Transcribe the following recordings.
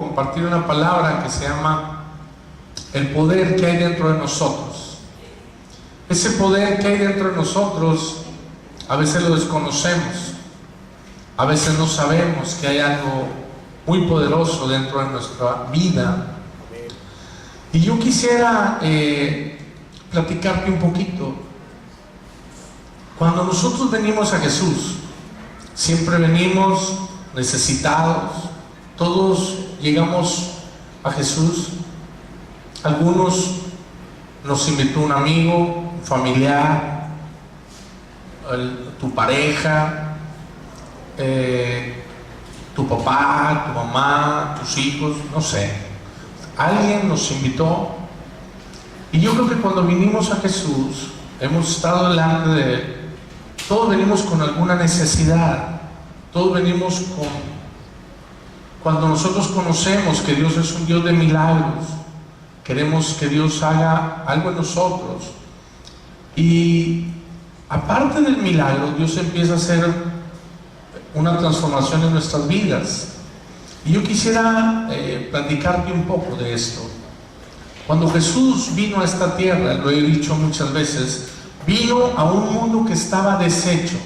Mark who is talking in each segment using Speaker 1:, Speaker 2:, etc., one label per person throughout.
Speaker 1: Compartir una palabra que se llama el poder que hay dentro de nosotros. Ese poder que hay dentro de nosotros a veces lo desconocemos, a veces no sabemos que hay algo muy poderoso dentro de nuestra vida. Y yo quisiera platicarte un poquito. Cuando nosotros venimos a Jesús, siempre venimos necesitados. Todos llegamos a Jesús. Algunos nos invitó un amigo, un familiar, tu pareja, tu papá, tu mamá, tus hijos, no sé. Alguien nos invitó. Y yo creo que cuando vinimos a Jesús, hemos estado delante de Él. Todos venimos con alguna necesidad. Todos venimos con... Cuando nosotros conocemos que Dios es un Dios de milagros, queremos que Dios haga algo en nosotros. Y aparte del milagro, Dios empieza a hacer una transformación en nuestras vidas. Y yo quisiera platicarte un poco de esto. Cuando Jesús vino a esta tierra, lo he dicho muchas veces, vino a un mundo que estaba deshecho.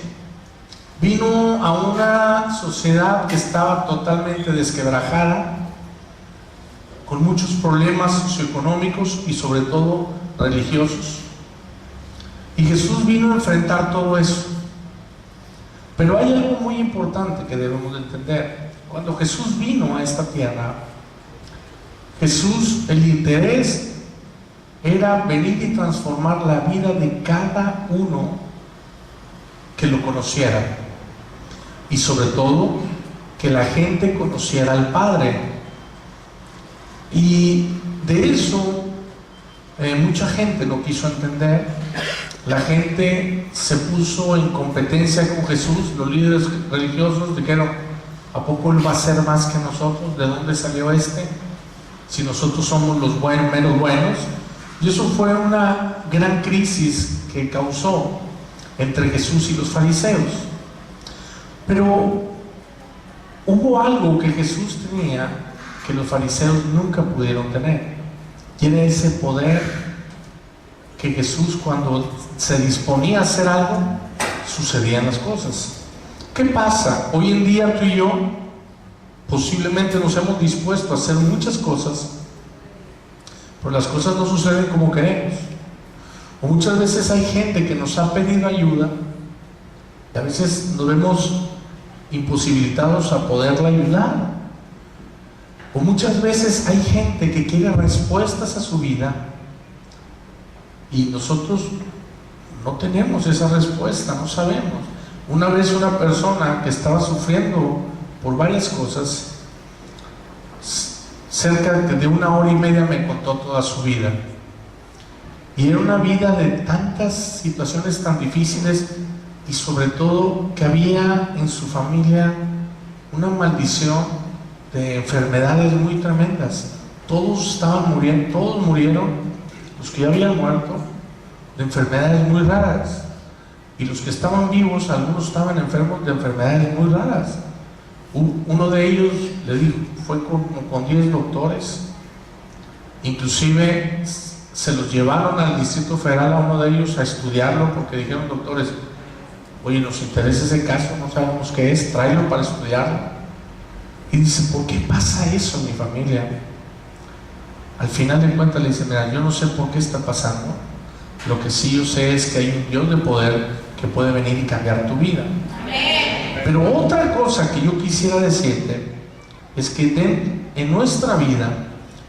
Speaker 1: Vino a una sociedad que estaba totalmente desquebrajada, con muchos problemas socioeconómicos y sobre todo religiosos. Y Jesús vino a enfrentar todo eso. Pero hay algo muy importante que debemos de entender. Cuando Jesús vino a esta tierra, Jesús, el interés era venir y transformar la vida de cada uno que lo conociera. Y sobre todo, que la gente conociera al Padre. Y de eso, mucha gente no quiso entender. La gente se puso en competencia con Jesús. Los líderes religiosos dijeron: ¿a poco Él va a ser más que nosotros? ¿De dónde salió este? Si nosotros somos los buenos, menos buenos. Y eso fue una gran crisis que causó entre Jesús y los fariseos. Pero hubo algo que Jesús tenía que los fariseos nunca pudieron tener, y era ese poder que Jesús, cuando se disponía a hacer algo, sucedían las cosas. ¿Qué pasa? Hoy en día tú y yo posiblemente nos hemos dispuesto a hacer muchas cosas, pero las cosas no suceden como queremos. O muchas veces hay gente que nos ha pedido ayuda y a veces nos vemos imposibilitados a poderla ayudar. O muchas veces hay gente que quiere respuestas a su vida y nosotros no tenemos esa respuesta, no sabemos. Una vez una persona que estaba sufriendo por varias cosas, cerca de 1 hora y media me contó toda su vida. Y era una vida de tantas situaciones tan difíciles, y sobre todo que había en su familia una maldición de enfermedades muy tremendas. Todos estaban muriendo, todos murieron, los que ya habían muerto, de enfermedades muy raras. Y los que estaban vivos, algunos estaban enfermos de enfermedades muy raras. Uno de ellos, le dijo, fue con 10 doctores. Inclusive se los llevaron al Distrito Federal a uno de ellos a estudiarlo, porque dijeron doctores: oye, nos interesa ese caso, no sabemos qué es, tráelo para estudiarlo. Y dice: ¿por qué pasa eso en mi familia? Al final de cuentas le dice: mira, yo no sé por qué está pasando, lo que sí yo sé es que hay un Dios de poder que puede venir y cambiar tu vida. Pero otra cosa que yo quisiera decirte es que en nuestra vida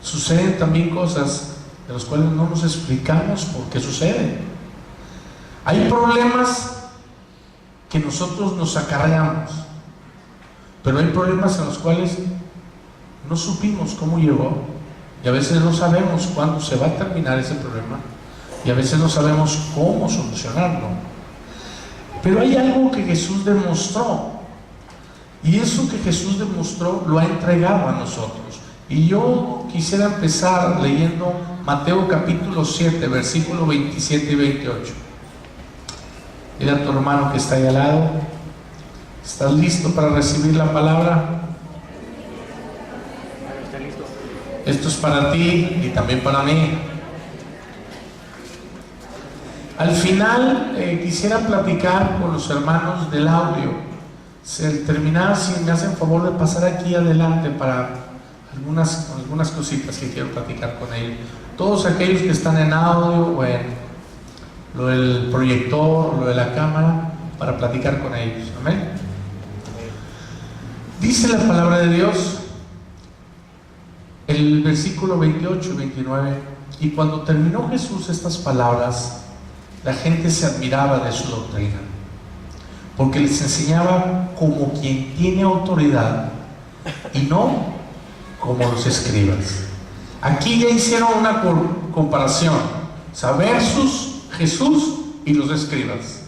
Speaker 1: suceden también cosas de las cuales no nos explicamos por qué suceden. Hay problemas que nosotros nos acarreamos, pero hay problemas en los cuales no supimos cómo llegó, y a veces no sabemos cuándo se va a terminar ese problema, y a veces no sabemos cómo solucionarlo. Pero hay algo que Jesús demostró, y eso que Jesús demostró lo ha entregado a nosotros. Y yo quisiera empezar leyendo Mateo capítulo 7, versículos 27 y 28. Dile a tu hermano que está ahí al lado: ¿estás listo para recibir la palabra? Esto es para ti y también para mí. Al final quisiera platicar con los hermanos del audio. Terminar, si me hacen favor de pasar aquí adelante para algunas cositas que quiero platicar con ellos. Todos aquellos que están en audio o en lo del proyector, lo de la cámara, para platicar con ellos. Amén. Dice la palabra de Dios, el versículo 28 y 29, y cuando terminó Jesús estas palabras, la gente se admiraba de su doctrina, porque les enseñaba como quien tiene autoridad y no como los escribas. Aquí ya hicieron una comparación, versus Jesús y los escribas.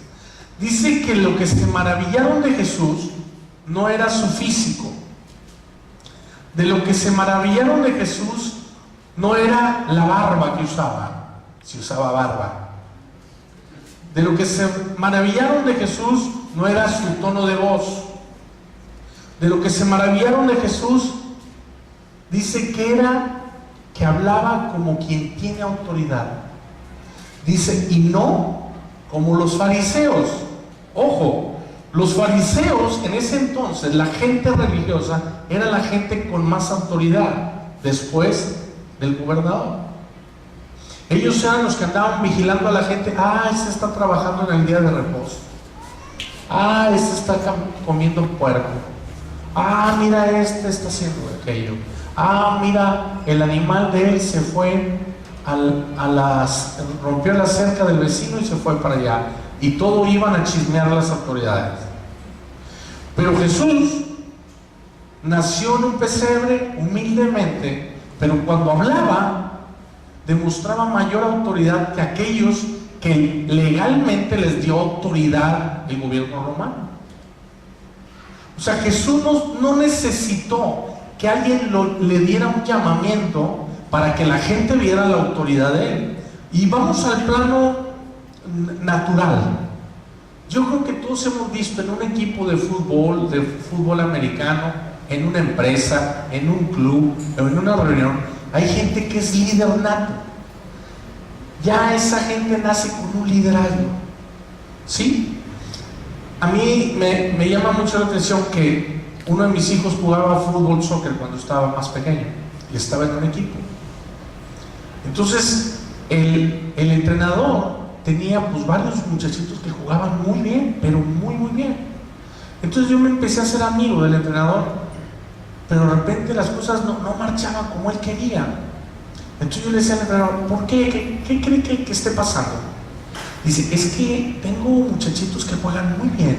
Speaker 1: Dice que lo que se maravillaron de Jesús no era su físico. De lo que se maravillaron de Jesús no era la barba que usaba, si usaba barba. De lo que se maravillaron de Jesús no era su tono de voz. De lo que se maravillaron de Jesús, dice que hablaba como quien tiene autoridad. Dice, y no como los fariseos. Ojo, los fariseos en ese entonces, la gente religiosa, era la gente con más autoridad después del gobernador. Ellos eran los que andaban vigilando a la gente. Este está trabajando en el día de reposo. Este está comiendo puerco. Mira, este está haciendo aquello. Mira, el animal de él se fue rompió la cerca del vecino y se fue para allá. Y todo iban a chismear las autoridades. Pero Jesús nació en un pesebre humildemente, pero cuando hablaba demostraba mayor autoridad que aquellos que legalmente les dio autoridad el gobierno romano. O sea, Jesús no necesitó que alguien le diera un llamamiento para que la gente viera la autoridad de él. Y vamos al plano natural. Yo creo que todos hemos visto en un equipo de fútbol americano, en una empresa, en un club o en una reunión, hay gente que es líder nato. Ya esa gente nace con un liderazgo. ¿Sí? A mí me llama mucho la atención que uno de mis hijos jugaba fútbol, soccer cuando estaba más pequeño y estaba en un equipo. Entonces el entrenador tenía varios muchachitos que jugaban muy bien, pero muy bien. Entonces yo me empecé a hacer amigo del entrenador, pero de repente las cosas no marchaban como él quería. Entonces yo le decía al entrenador, ¿por qué? ¿Qué cree que esté pasando? Dice, es que tengo muchachitos que juegan muy bien,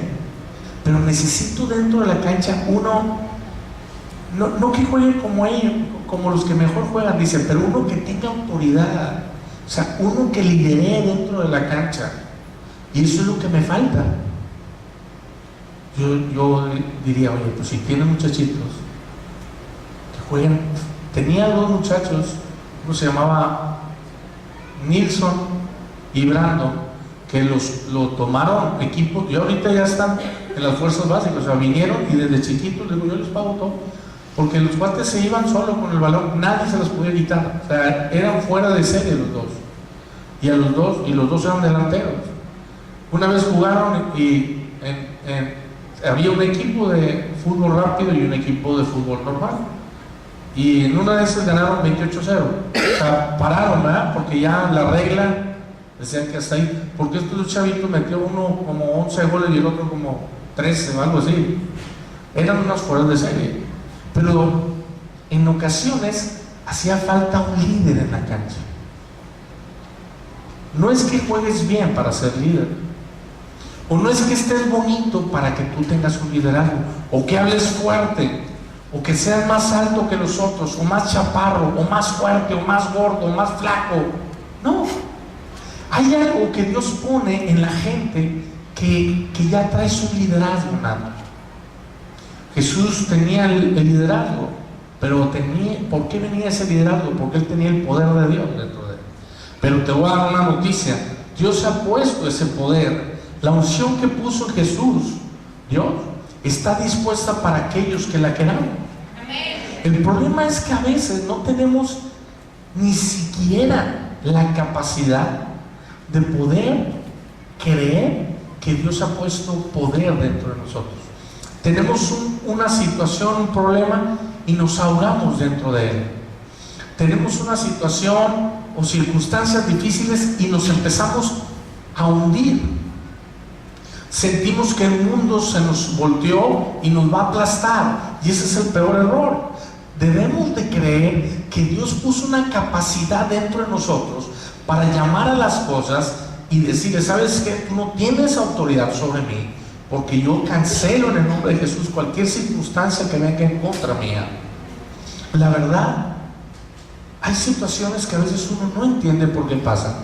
Speaker 1: pero necesito dentro de la cancha uno, no que juegue como ellos, como los que mejor juegan, dice, pero uno que tenga autoridad, o sea, uno que lidere dentro de la cancha. Y eso es lo que me falta. Yo diría, oye, pues si tiene muchachitos que juegan. Tenía dos muchachos, uno se llamaba Nilsson y Brando, que lo tomaron equipo, y ahorita ya están en las fuerzas básicas. O sea, vinieron y desde chiquitos, digo, yo les pago todo, porque los cuates se iban solo con el balón, nadie se los podía quitar. O sea, eran fuera de serie los dos, y los dos eran delanteros. Una vez jugaron y había un equipo de fútbol rápido y un equipo de fútbol normal, y en una de esas ganaron 28-0. O sea, pararon, ¿verdad? Porque ya la regla decían que hasta ahí, porque estos chavitos metió uno como 11 goles y el otro como 13 o algo así. Eran unas fueras de serie. Pero en ocasiones hacía falta un líder en la cancha. No es que juegues bien para ser líder, o no es que estés bonito para que tú tengas un liderazgo, o que hables fuerte, o que seas más alto que los otros, o más chaparro, o más fuerte, o más gordo, o más flaco. No. Hay algo que Dios pone en la gente que ya trae su liderazgo nato. Jesús tenía el liderazgo, pero ¿por qué venía ese liderazgo? Porque él tenía el poder de Dios dentro de él. Pero te voy a dar una noticia: Dios ha puesto ese poder. La unción que puso Jesús, Dios, está dispuesta para aquellos que la queramos. El problema es que a veces no tenemos ni siquiera la capacidad de poder creer que Dios ha puesto poder dentro de nosotros. Tenemos una situación, un problema, y nos ahogamos dentro de él. Tenemos una situación o circunstancias difíciles y nos empezamos a hundir. Sentimos que el mundo se nos volteó y nos va a aplastar, y ese es el peor error. Debemos de creer que Dios puso una capacidad dentro de nosotros para llamar a las cosas y decirle: ¿sabes qué? Tú no tienes autoridad sobre mí, porque yo cancelo en el nombre de Jesús cualquier circunstancia que venga en contra mía. La verdad, hay situaciones que a veces uno no entiende por qué pasan,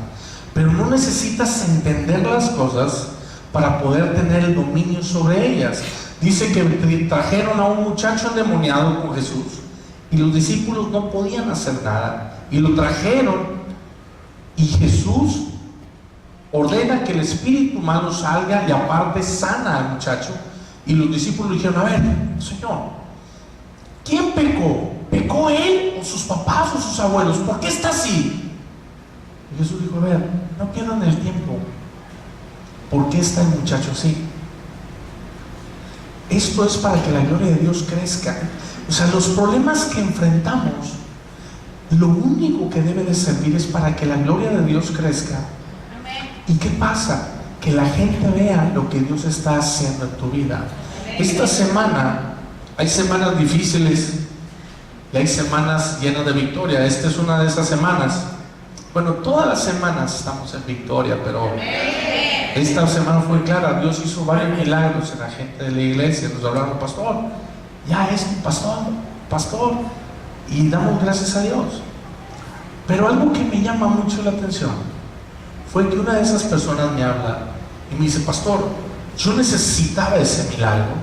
Speaker 1: pero no necesitas entender las cosas para poder tener el dominio sobre ellas. Dice que trajeron a un muchacho endemoniado con Jesús y los discípulos no podían hacer nada, y lo trajeron, y Jesús ordena que el espíritu malo salga y aparte sana al muchacho. Y los discípulos le dijeron: a ver, Señor, ¿quién pecó? ¿Pecó él o sus papás o sus abuelos? ¿Por qué está así? Y Jesús dijo: a ver, no pierdan el tiempo. ¿Por qué está el muchacho así? Esto es para que la gloria de Dios crezca. O sea, los problemas que enfrentamos, lo único que debe de servir es para que la gloria de Dios crezca. ¿Y qué pasa? Que la gente vea lo que Dios está haciendo en tu vida. Esta semana, hay semanas difíciles y hay semanas llenas de victoria. Esta es una de esas semanas. Bueno, todas las semanas estamos en victoria, pero esta semana fue clara. Dios hizo varios milagros en la gente de la iglesia. Nos hablaron: pastor, ya es mi pastor, y damos gracias a Dios. Pero algo que me llama mucho la atención fue que una de esas personas me habla y me dice: pastor, yo necesitaba ese milagro,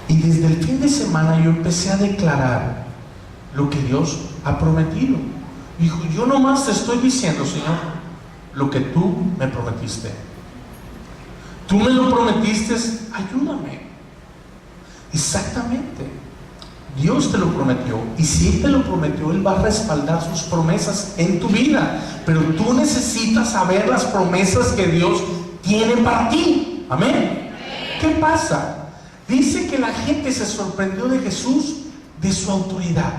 Speaker 1: y desde el fin de semana yo empecé a declarar lo que Dios ha prometido. Dijo: yo nomás te estoy diciendo, Señor, lo que tú me prometiste. Tú me lo prometiste, ayúdame. Exactamente, Dios te lo prometió, y si Él te lo prometió, Él va a respaldar sus promesas en tu vida. Pero tú necesitas saber las promesas que Dios tiene para ti. Amén. ¿Qué pasa? Dice que la gente se sorprendió de Jesús, de su autoridad.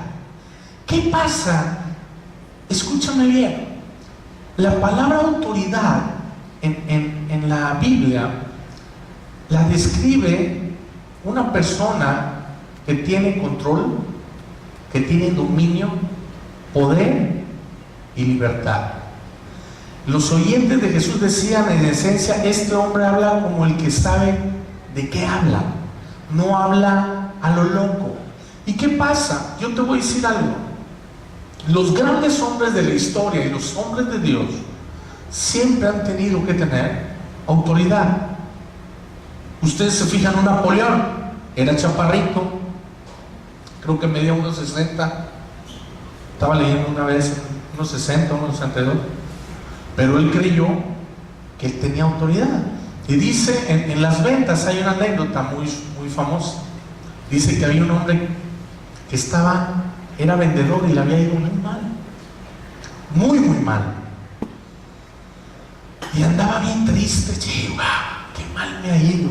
Speaker 1: ¿Qué pasa? Escúchame bien. La palabra autoridad en la Biblia la describe una persona que tiene control, que tiene dominio, poder y libertad. Los oyentes de Jesús decían, en esencia: este hombre habla como el que sabe de qué habla, no habla a lo loco. ¿Y qué pasa? Yo te voy a decir algo. Los grandes hombres de la historia y los hombres de Dios siempre han tenido que tener autoridad. Ustedes se fijan en Napoleón, era chaparrito, creo que medía unos 60, estaba leyendo una vez, unos 60, unos 62, pero él creyó que él tenía autoridad. Y dice, en las ventas hay una anécdota muy famosa. Dice que había un hombre que era vendedor y le había ido muy mal, muy mal, y andaba bien triste. ¡Wow! ¡Qué mal me ha ido!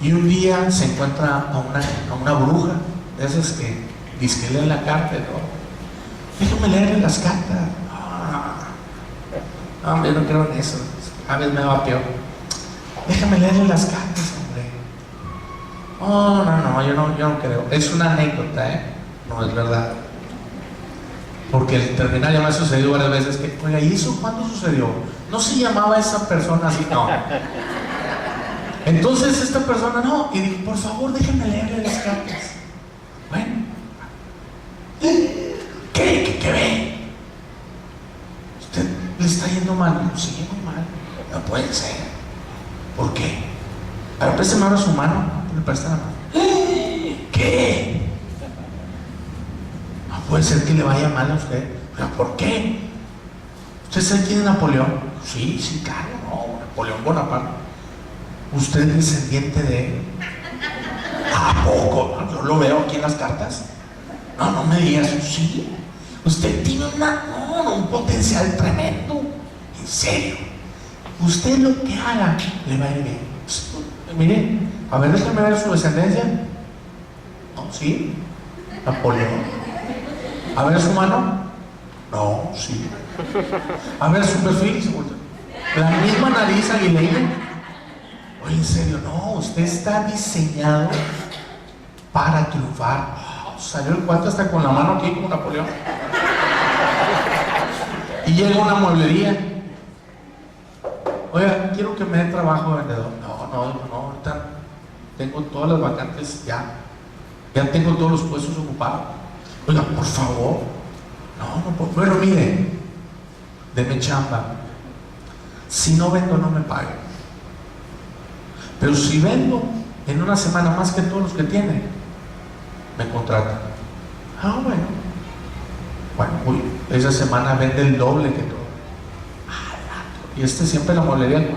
Speaker 1: Y un día se encuentra a una bruja, de esas que dice que leen la carta, ¿no? Déjame leerle las cartas. No, hombre, no creo en eso. A veces me va peor. Déjame leerle las cartas, hombre. Oh, no, yo no creo. Es una anécdota, no es verdad. Porque el terminal ya me ha sucedido varias veces que, oiga, ¿y eso cuándo sucedió? ¿No se llamaba esa persona así? No. Entonces esta persona no, y dijo: por favor, déjenme leerle las cartas. Bueno, ¿qué ve? ¿Usted le está yendo mal? Dijo: sí, muy mal. No puede ser. ¿Por qué? A ver, préstame ahora su mano. Le presta la mano. ¿Qué? No puede ser que le vaya mal a usted. ¿Pero por qué? ¿Usted sabe quién es Napoleón? Sí, claro, no, Napoleón Bonaparte. ¿Usted es descendiente de él? ¿A poco? ¿No? Yo lo veo aquí en las cartas. No, no me digas, sí. Usted tiene un potencial tremendo. En serio. Usted lo que haga le va a ir bien. Pues, mire, a ver, déjame ver su descendencia. No, sí. Napoleón. A ver su mano. No, sí. A ver su perfil. La misma nariz aguileña. Oye, en serio, no, usted está diseñado para triunfar. Oh, salió el cuate hasta con la mano aquí como Napoleón. Y llega una mueblería. Oiga, quiero que me dé trabajo de vendedor. No, ahorita tengo todas las vacantes ya tengo todos los puestos ocupados. Oiga, por favor. No, bueno, mire, deme chamba. Si no vendo, no me pague. Pero si vendo en una semana más que todos los que tienen, me contratan. Bueno, uy, esa semana vende el doble que todo. Y siempre la molería.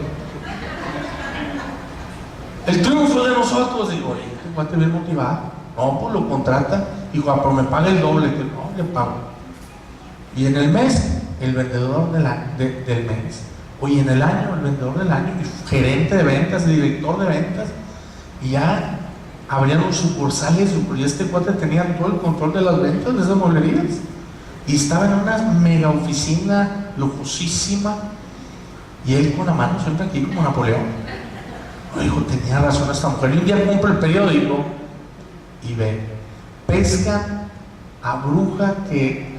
Speaker 1: El triunfo de nosotros, digo, oye, este cuate bien motivado. No, pues lo contrata. Dijo, pero me paga el doble. Que no, le pago. Y en el mes, el vendedor del mes. Oye, en el año, el vendedor del año, y gerente de ventas, director de ventas. Y ya abrieron sucursales, y este cuate tenía todo el control de las ventas de esas mueblerías. Y estaba en una mega oficina lujosísima. Y él con la mano siempre aquí como Napoleón. Dijo, tenía razón esta mujer. Y un día compra el periódico y ve, pescan a bruja que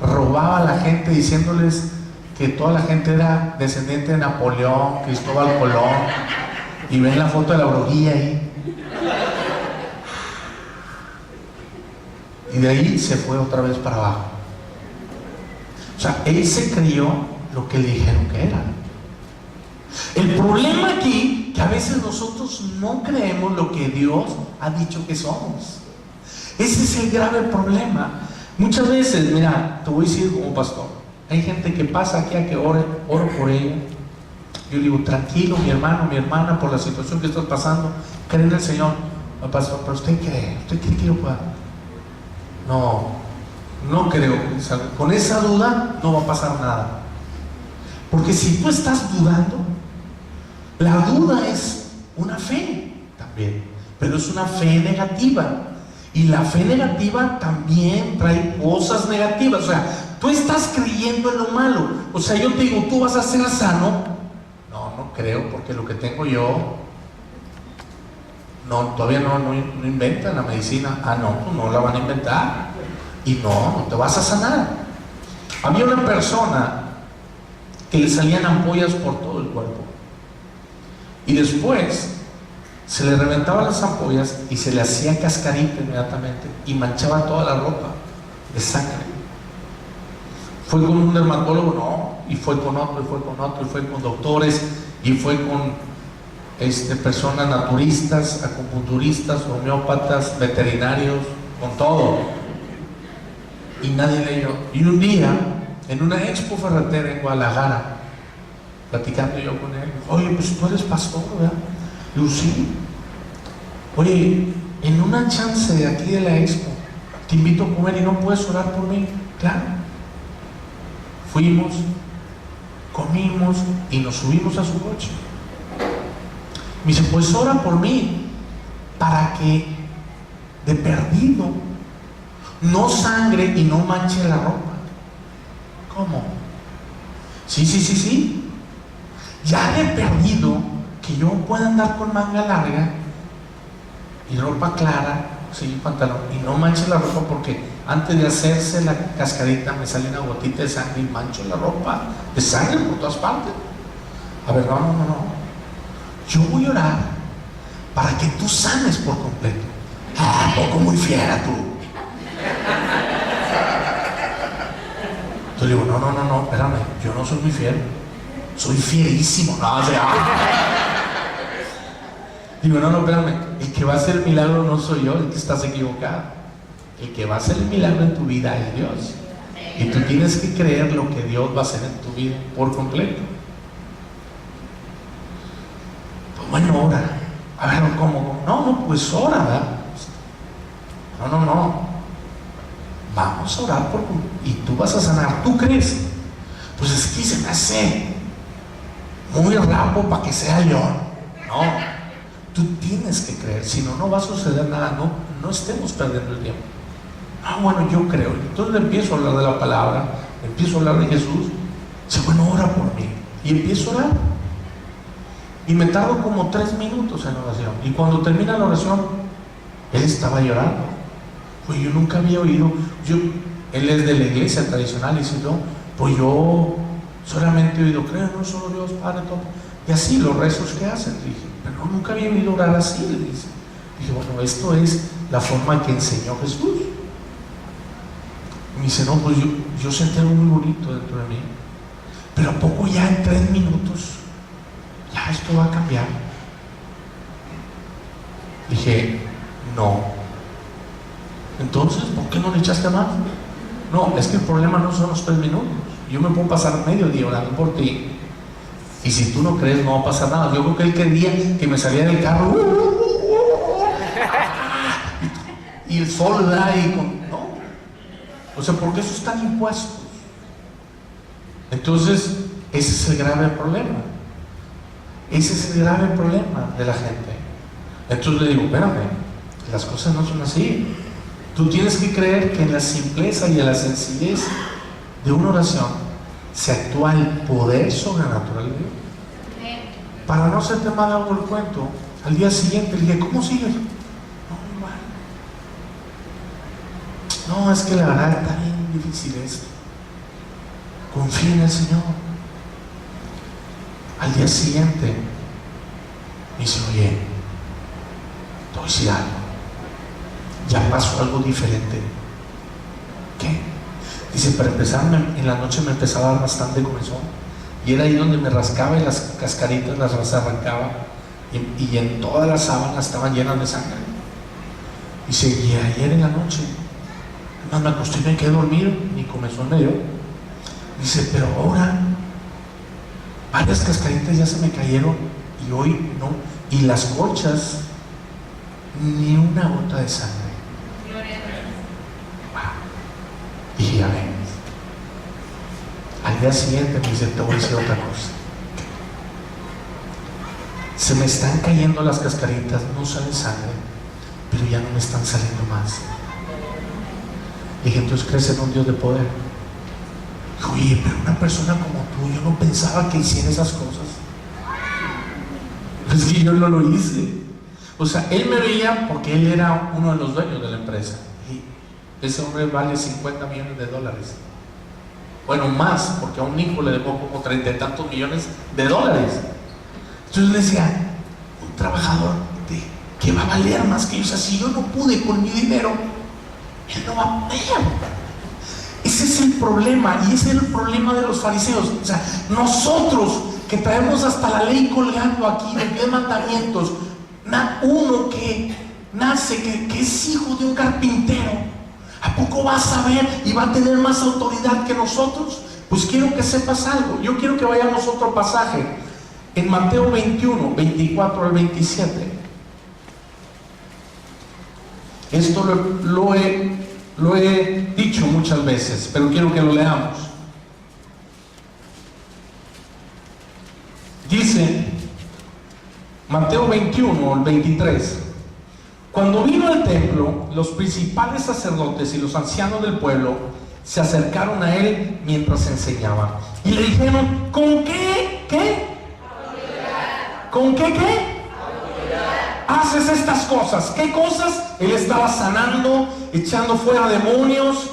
Speaker 1: robaba a la gente diciéndoles que toda la gente era descendiente de Napoleón, Cristóbal Colón, y ven la foto de la brujilla ahí. Y de ahí se fue otra vez para abajo. O sea, él se creyó lo que le dijeron que era. El problema aquí, que a veces nosotros no creemos lo que Dios ha dicho que somos. Ese es el grave problema. Muchas veces, mira, te voy a decir como pastor, hay gente que pasa aquí a que oro por ella. Yo digo, tranquilo, mi hermano, mi hermana, por la situación que estás pasando, cree en el Señor. No, pastor, pero usted cree que yo pueda. No creo. Con esa duda no va a pasar nada. Porque si tú estás dudando, la duda es una fe también, pero es una fe negativa. Y la fe negativa también trae cosas negativas. O sea, tú estás creyendo en lo malo. O sea, yo te digo, tú vas a ser sano. No creo, porque lo que tengo yo, todavía no inventan la medicina. No la van a inventar. Y no te vas a sanar. Había una persona que le salían ampollas por todo el cuerpo. Y después se le reventaban las ampollas y se le hacía cascarita inmediatamente y manchaba toda la ropa de sangre. Fue con un dermatólogo, y fue con otro, y fue con otro, y fue con doctores, y fue con personas naturistas, acupunturistas, homeópatas, veterinarios, con todo. Y nadie leyó. Y un día, en una expo ferretera en Guadalajara, platicando yo con él, oye, pues tú eres pastor, ¿verdad? Digo, sí. Oye, en una chance de aquí de la expo, te invito a comer y no puedes orar por mí. Claro. Fuimos, comimos y nos subimos a su coche. Me dice, pues ora por mí, para que de perdido no sangre y no manche la ropa. ¿Cómo? Sí. Ya de perdido que yo pueda andar con manga larga y ropa clara, sí, pantalón, y no manche la ropa, porque antes de hacerse la cascarita me sale una gotita de sangre y mancho la ropa de sangre por todas partes. A ver, no. Yo voy a orar para que tú sanes por completo. Poco muy fiera tú. Entonces digo, no, espérame, yo no soy muy fiel, soy fierísimo. Digo, no, espérame, el que va a hacer el milagro no soy yo, el que estás equivocado. El que va a hacer el milagro en tu vida es Dios. Y tú tienes que creer lo que Dios va a hacer en tu vida por completo. Pues bueno, ahora, a ver, ¿cómo? No pues ora, ¿verdad? No. Vamos a orar y tú vas a sanar. ¿Tú crees? Pues es que se me hace muy rápido para que sea yo. No, tú tienes que creer, si no, no va a suceder nada. No estemos perdiendo el tiempo. Bueno, yo creo. Entonces le empiezo a hablar de la palabra, empiezo a hablar de Jesús. Dice, bueno, ora por mí. Y empiezo a orar. Y me tardo como 3 minutos en la oración. Y cuando termina la oración, él estaba llorando. Pues yo nunca había oído. Él es de la iglesia tradicional y dice, no, pues yo solamente he oído, creo en un solo Dios, Padre, todo. Y así los rezos que hacen. Dije, pero nunca había oído orar así. Dije, bueno, esto es la forma que enseñó Jesús. Y me dice, no, pues yo sentí algo muy bonito dentro de mí. Pero a poco ya en 3 minutos, ya esto va a cambiar. Dije, no. Entonces, ¿por qué no le echaste más? No, es que el problema no son los 3 minutos. Yo me puedo pasar medio día orando por ti. Y si tú no crees, no va a pasar nada. Yo creo que él quería que me saliera del carro. Y el sol da y no. O sea, porque eso están impuestos. Entonces, ese es el grave problema. Ese es el grave problema de la gente. Entonces le digo, espérame, las cosas no son así. Tú tienes que creer que en la simpleza y en la sencillez de una oración se actúa el poder sobrenatural de Dios. Para no hacerte mal hago el cuento, al día siguiente le dije, ¿cómo sigues? No, igual. No, es que la verdad está bien difícil esto. Confía en el Señor. Al día siguiente me dice, oye, te voy a decir algo. Ya pasó algo diferente. ¿Qué? Dice, para empezar, en la noche me empezaba a dar bastante comezón. Y era ahí donde me rascaba y las cascaritas las arrancaba. Y en todas las sábanas estaban llenas de sangre. Dice, y ayer en la noche, además me acosté y me quedé dormido, ni comezón me dio. Dice, pero ahora, varias cascaritas ya se me cayeron y hoy no. Y las colchas, ni una gota de sangre. Dije, a ver. Al día siguiente me dice, te voy a decir otra cosa. Se me están cayendo las cascaritas, no sale sangre, pero ya no me están saliendo más. Dije, entonces crees en un Dios de poder. Dijo, oye, pero una persona como tú, yo no pensaba que hiciera esas cosas. Es que yo no lo hice. O sea, él me veía porque él era uno de los dueños de la empresa. Y ese hombre vale $50 millones. Bueno, más, porque a un hijo le dejó como 30 y tantos millones de dólares. Entonces le decía, un trabajador que va a valer más que yo. O sea, si yo no pude con mi dinero, él no va a poder. Ese es el problema, y ese es el problema de los fariseos. O sea, nosotros que traemos hasta la ley colgando aquí de 10 mandamientos, uno que nace, que es hijo de un carpintero, ¿a poco va a saber y va a tener más autoridad que nosotros? Pues quiero que sepas algo. Yo quiero que vayamos a otro pasaje en Mateo 21, 24 al 27. Esto lo he dicho muchas veces, pero quiero que lo leamos. Dice Mateo 21, el 23. Cuando vino al templo, los principales sacerdotes y los ancianos del pueblo se acercaron a él mientras enseñaba y le dijeron, ¿con qué? Autoridad. ¿Con qué? Autoridad. Haces estas cosas. ¿Qué cosas? Él estaba sanando, echando fuera demonios,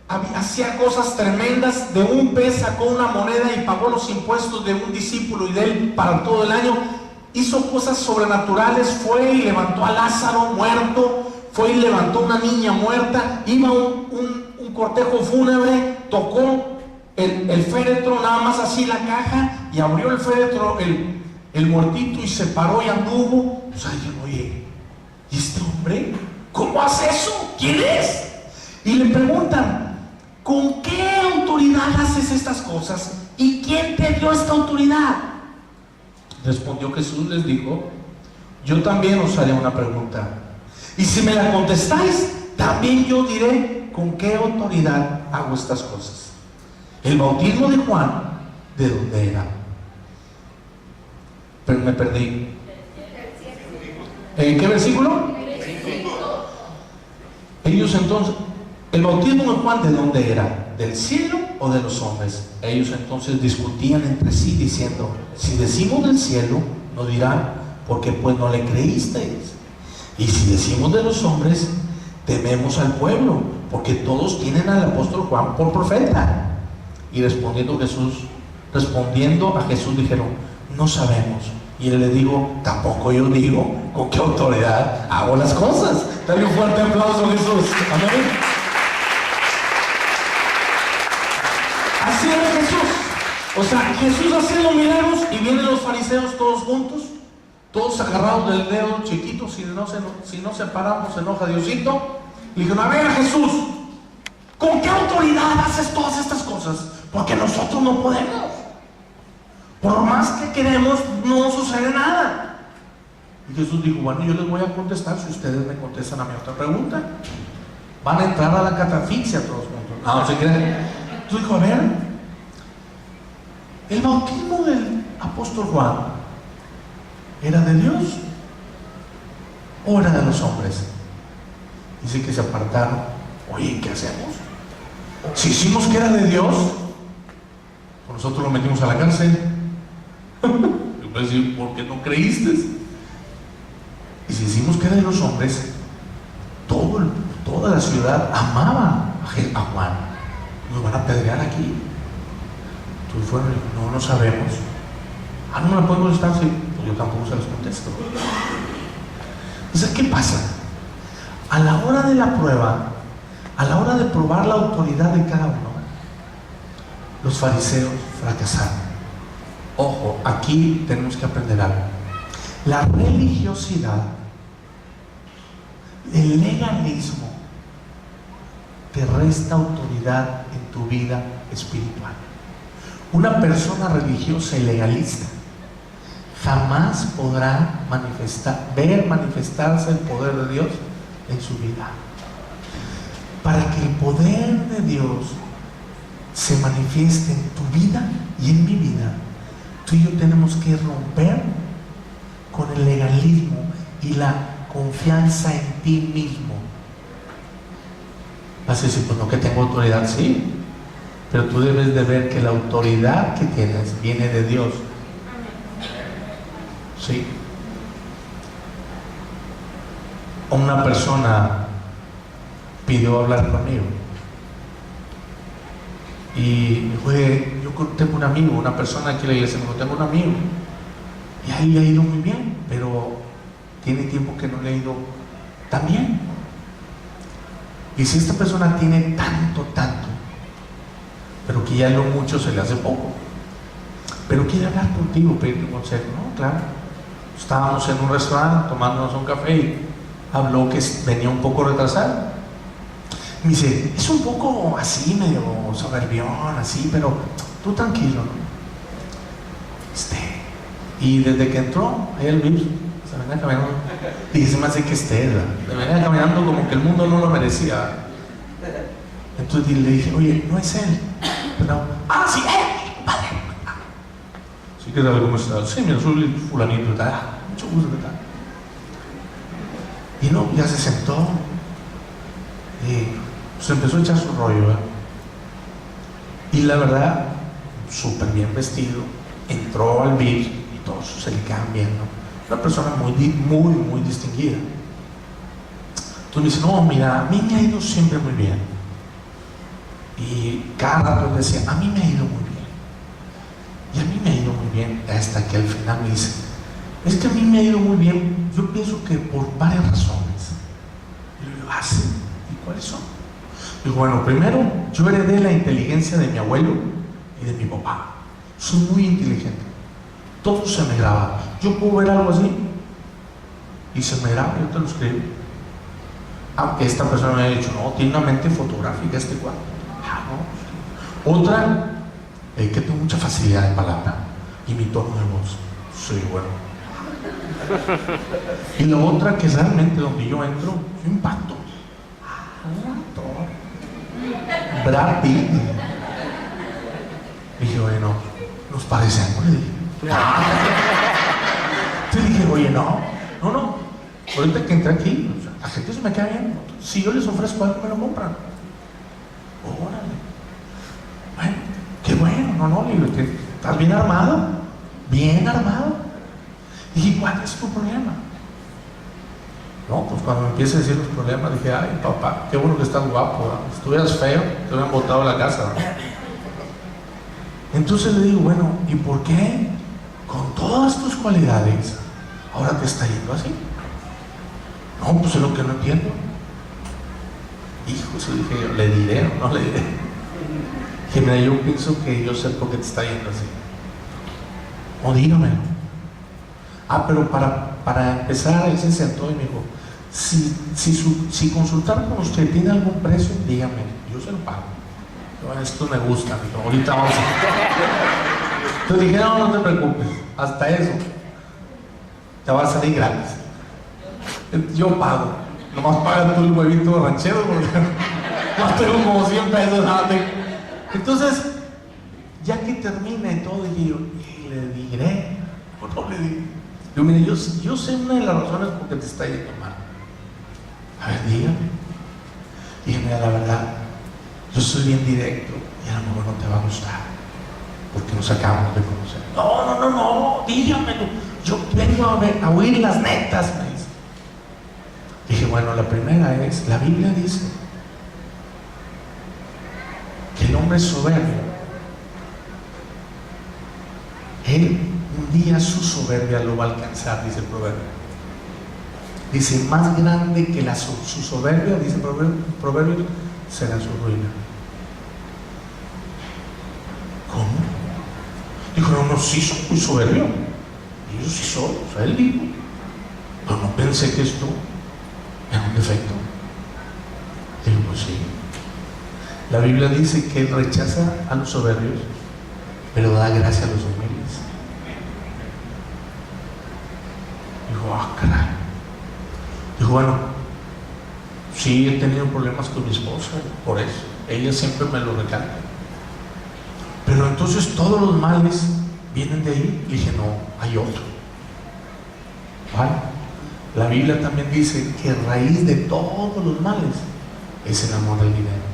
Speaker 1: hacía cosas tremendas. De un pez sacó una moneda y pagó los impuestos de un discípulo y de él para todo el año. Hizo cosas sobrenaturales, fue y levantó a Lázaro muerto, fue y levantó una niña muerta, iba un cortejo fúnebre, tocó el féretro, nada más así la caja, y abrió el féretro, el muertito, y se paró y anduvo. O sea, yo, oye, ¿y este hombre? ¿Cómo hace eso? ¿Quién es? Y le preguntan, ¿con qué autoridad haces estas cosas? ¿Y quién te dio esta autoridad? Respondió Jesús, les dijo, yo también os haré una pregunta. Y si me la contestáis, también yo diré con qué autoridad hago estas cosas. El bautismo de Juan, ¿de dónde era? Pero me perdí. ¿En qué versículo? Ellos entonces, el bautismo de Juan, ¿de dónde era? ¿Del cielo o de los hombres? Ellos entonces discutían entre sí diciendo, si decimos del cielo, nos dirán, porque pues no le creísteis. Y si decimos de los hombres, tememos al pueblo, porque todos tienen al apóstol Juan por profeta. Y respondiendo a Jesús dijeron, no sabemos. Y él le digo, tampoco yo digo con qué autoridad hago las cosas. Dale un fuerte aplauso a Jesús. Amén. Así era Jesús. O sea, Jesús haciendo milagros y vienen los fariseos todos juntos, todos agarrados del dedo chiquito. Si no separamos, se enoja Diosito. Y dijeron, a ver, Jesús, ¿con qué autoridad haces todas estas cosas? Porque nosotros no podemos. Por más que queremos, no sucede nada. Y Jesús dijo, bueno, yo les voy a contestar si ustedes me contestan a mi otra pregunta. Van a entrar a la catafixia todos juntos. No se crean. Entonces dijo, a ver, el bautismo del apóstol Juan, ¿era de Dios o era de los hombres? Dice que se apartaron. Oye, ¿qué hacemos? Si hicimos que era de Dios, pues nosotros lo metimos a la cárcel. Yo voy a decir, ¿por qué no creíste? Y si decimos que era de los hombres, toda la ciudad amaba a Juan. Nos van a apedrear aquí. Entonces fueron y dijeron, no sabemos. No me la pueden contestar. Sí, pues yo tampoco se los contesto. Entonces, ¿qué pasa? A la hora de la prueba, a la hora de probar la autoridad de cada uno, los fariseos fracasaron. Ojo, aquí tenemos que aprender algo. La religiosidad, el legalismo, te resta autoridad en tu vida espiritual. Una persona religiosa y legalista jamás podrá ver manifestarse el poder de Dios en su vida. Para que el poder de Dios se manifieste en tu vida y en mi vida, tú y yo tenemos que romper con el legalismo y la confianza en ti mismo. Vas a decir, pues no, que tengo autoridad, sí, pero tú debes de ver que la autoridad que tienes viene de Dios. Sí. Una persona pidió hablar conmigo y me dijo, yo tengo un amigo, una persona aquí en la iglesia, me dijo, tengo un amigo y a él le ha ido muy bien, pero tiene tiempo que no le ha ido tan bien. Y si esta persona tiene tanto, pero que ya lo mucho se le hace poco, pero quiere hablar contigo, pedirte un consejo, ¿no? Claro. Estábamos en un restaurante tomándonos un café y habló que venía un poco retrasado. Me dice, es un poco así, medio soberbión, así, pero tú tranquilo, ¿no? Y desde que entró, ahí el virus, se venía caminando, dije, se me hace que se venía caminando como que el mundo no lo merecía. Entonces le dije, oye, no es él. Pero, sí, él, padre. Sí, ¿qué tal? ¿Cómo estás? Sí, mira, soy fulanito, mucho gusto, ¿qué tal? Y no, ya se sentó y se empezó a echar su rollo, ¿eh? Y la verdad, súper bien vestido, entró al VIP y todos se le quedan viendo. Una persona muy distinguida. Entonces me dice, no, mira, a mí me ha ido siempre muy bien. Y cada rato le decía, a mí me ha ido muy bien. Y a mí me ha ido muy bien, hasta que al final me dice, es que a mí me ha ido muy bien, yo pienso que por varias razones. Y le digo, sí, ¿y cuáles son? Digo, bueno, primero, yo heredé la inteligencia de mi abuelo y de mi papá. Soy muy inteligente. Todo se me graba. Yo puedo ver algo así y se me graba, yo te lo escribo. Aunque esta persona me ha dicho, no, tiene una mente fotográfica este cuadro. No. Otra, que tengo mucha facilidad de palabra y mi tono de voz. Sí, bueno. Y la otra que realmente donde yo entro, yo impacto. Brad Pitt. Dije, bueno, nos parecemos, le dije. Entonces dije, oye, no. Ahorita que entré aquí, la gente se me queda bien. Si yo les ofrezco algo, me lo compran. Órale. Bueno, qué bueno, le digo, ¿estás bien armado? Bien armado. Dije, ¿cuál es tu problema? No, pues cuando me empieza a decir los problemas, dije, ay, papá, qué bueno que estás guapo, ¿verdad? Si estuvieras feo, te hubieran botado de la casa, ¿verdad? Entonces le digo, bueno, ¿y por qué con todas tus cualidades ahora te está yendo así? No, pues es lo que no entiendo. Hijo, eso dije yo, ¿le diré o no le diré? Que mira, yo pienso que yo sé por qué te está yendo así. O dígamelo. Pero para empezar, él se sentó y me dijo, si consultar con usted tiene algún precio, dígame, yo se lo pago. Esto me gusta, dijo, ahorita vamos a... Entonces dije, no te preocupes, hasta eso te va a salir gratis. Yo pago, nomás pagas tú el huevito ranchero porque no tengo como 100 pesos, nada. Entonces, ya que termine todo, dije yo, ¿le diré o no le diré? Yo, mire, yo sé una de las razones por qué te está yendo mal. A ver, dígame. Dije, mira, la verdad, yo soy bien directo y a lo mejor no te va a gustar porque nos acabamos de conocer. No, dígamelo. Yo vengo a oír las netas, me dice. Dije, bueno, la primera es, la Biblia dice que el hombre soberbio, él un día su soberbia lo va a alcanzar, dice el proverbio. Dice, más grande que su soberbia, dice el proverbio, será su ruina. ¿Cómo? Dijo, no, sí soy muy soberbio. Y yo sí soy, o sea, él dijo. Pero no pensé que esto era un defecto. Digo, pues sí. La Biblia dice que él rechaza a los soberbios, pero da gracia a los humildes. Dijo, caray. Dijo, bueno, sí he tenido problemas con mi esposa, por eso. Ella siempre me lo recalca. Pero entonces todos los males vienen de ahí. Y dije, no, hay otro. ¿Vale? La Biblia también dice que raíz de todos los males es el amor al dinero.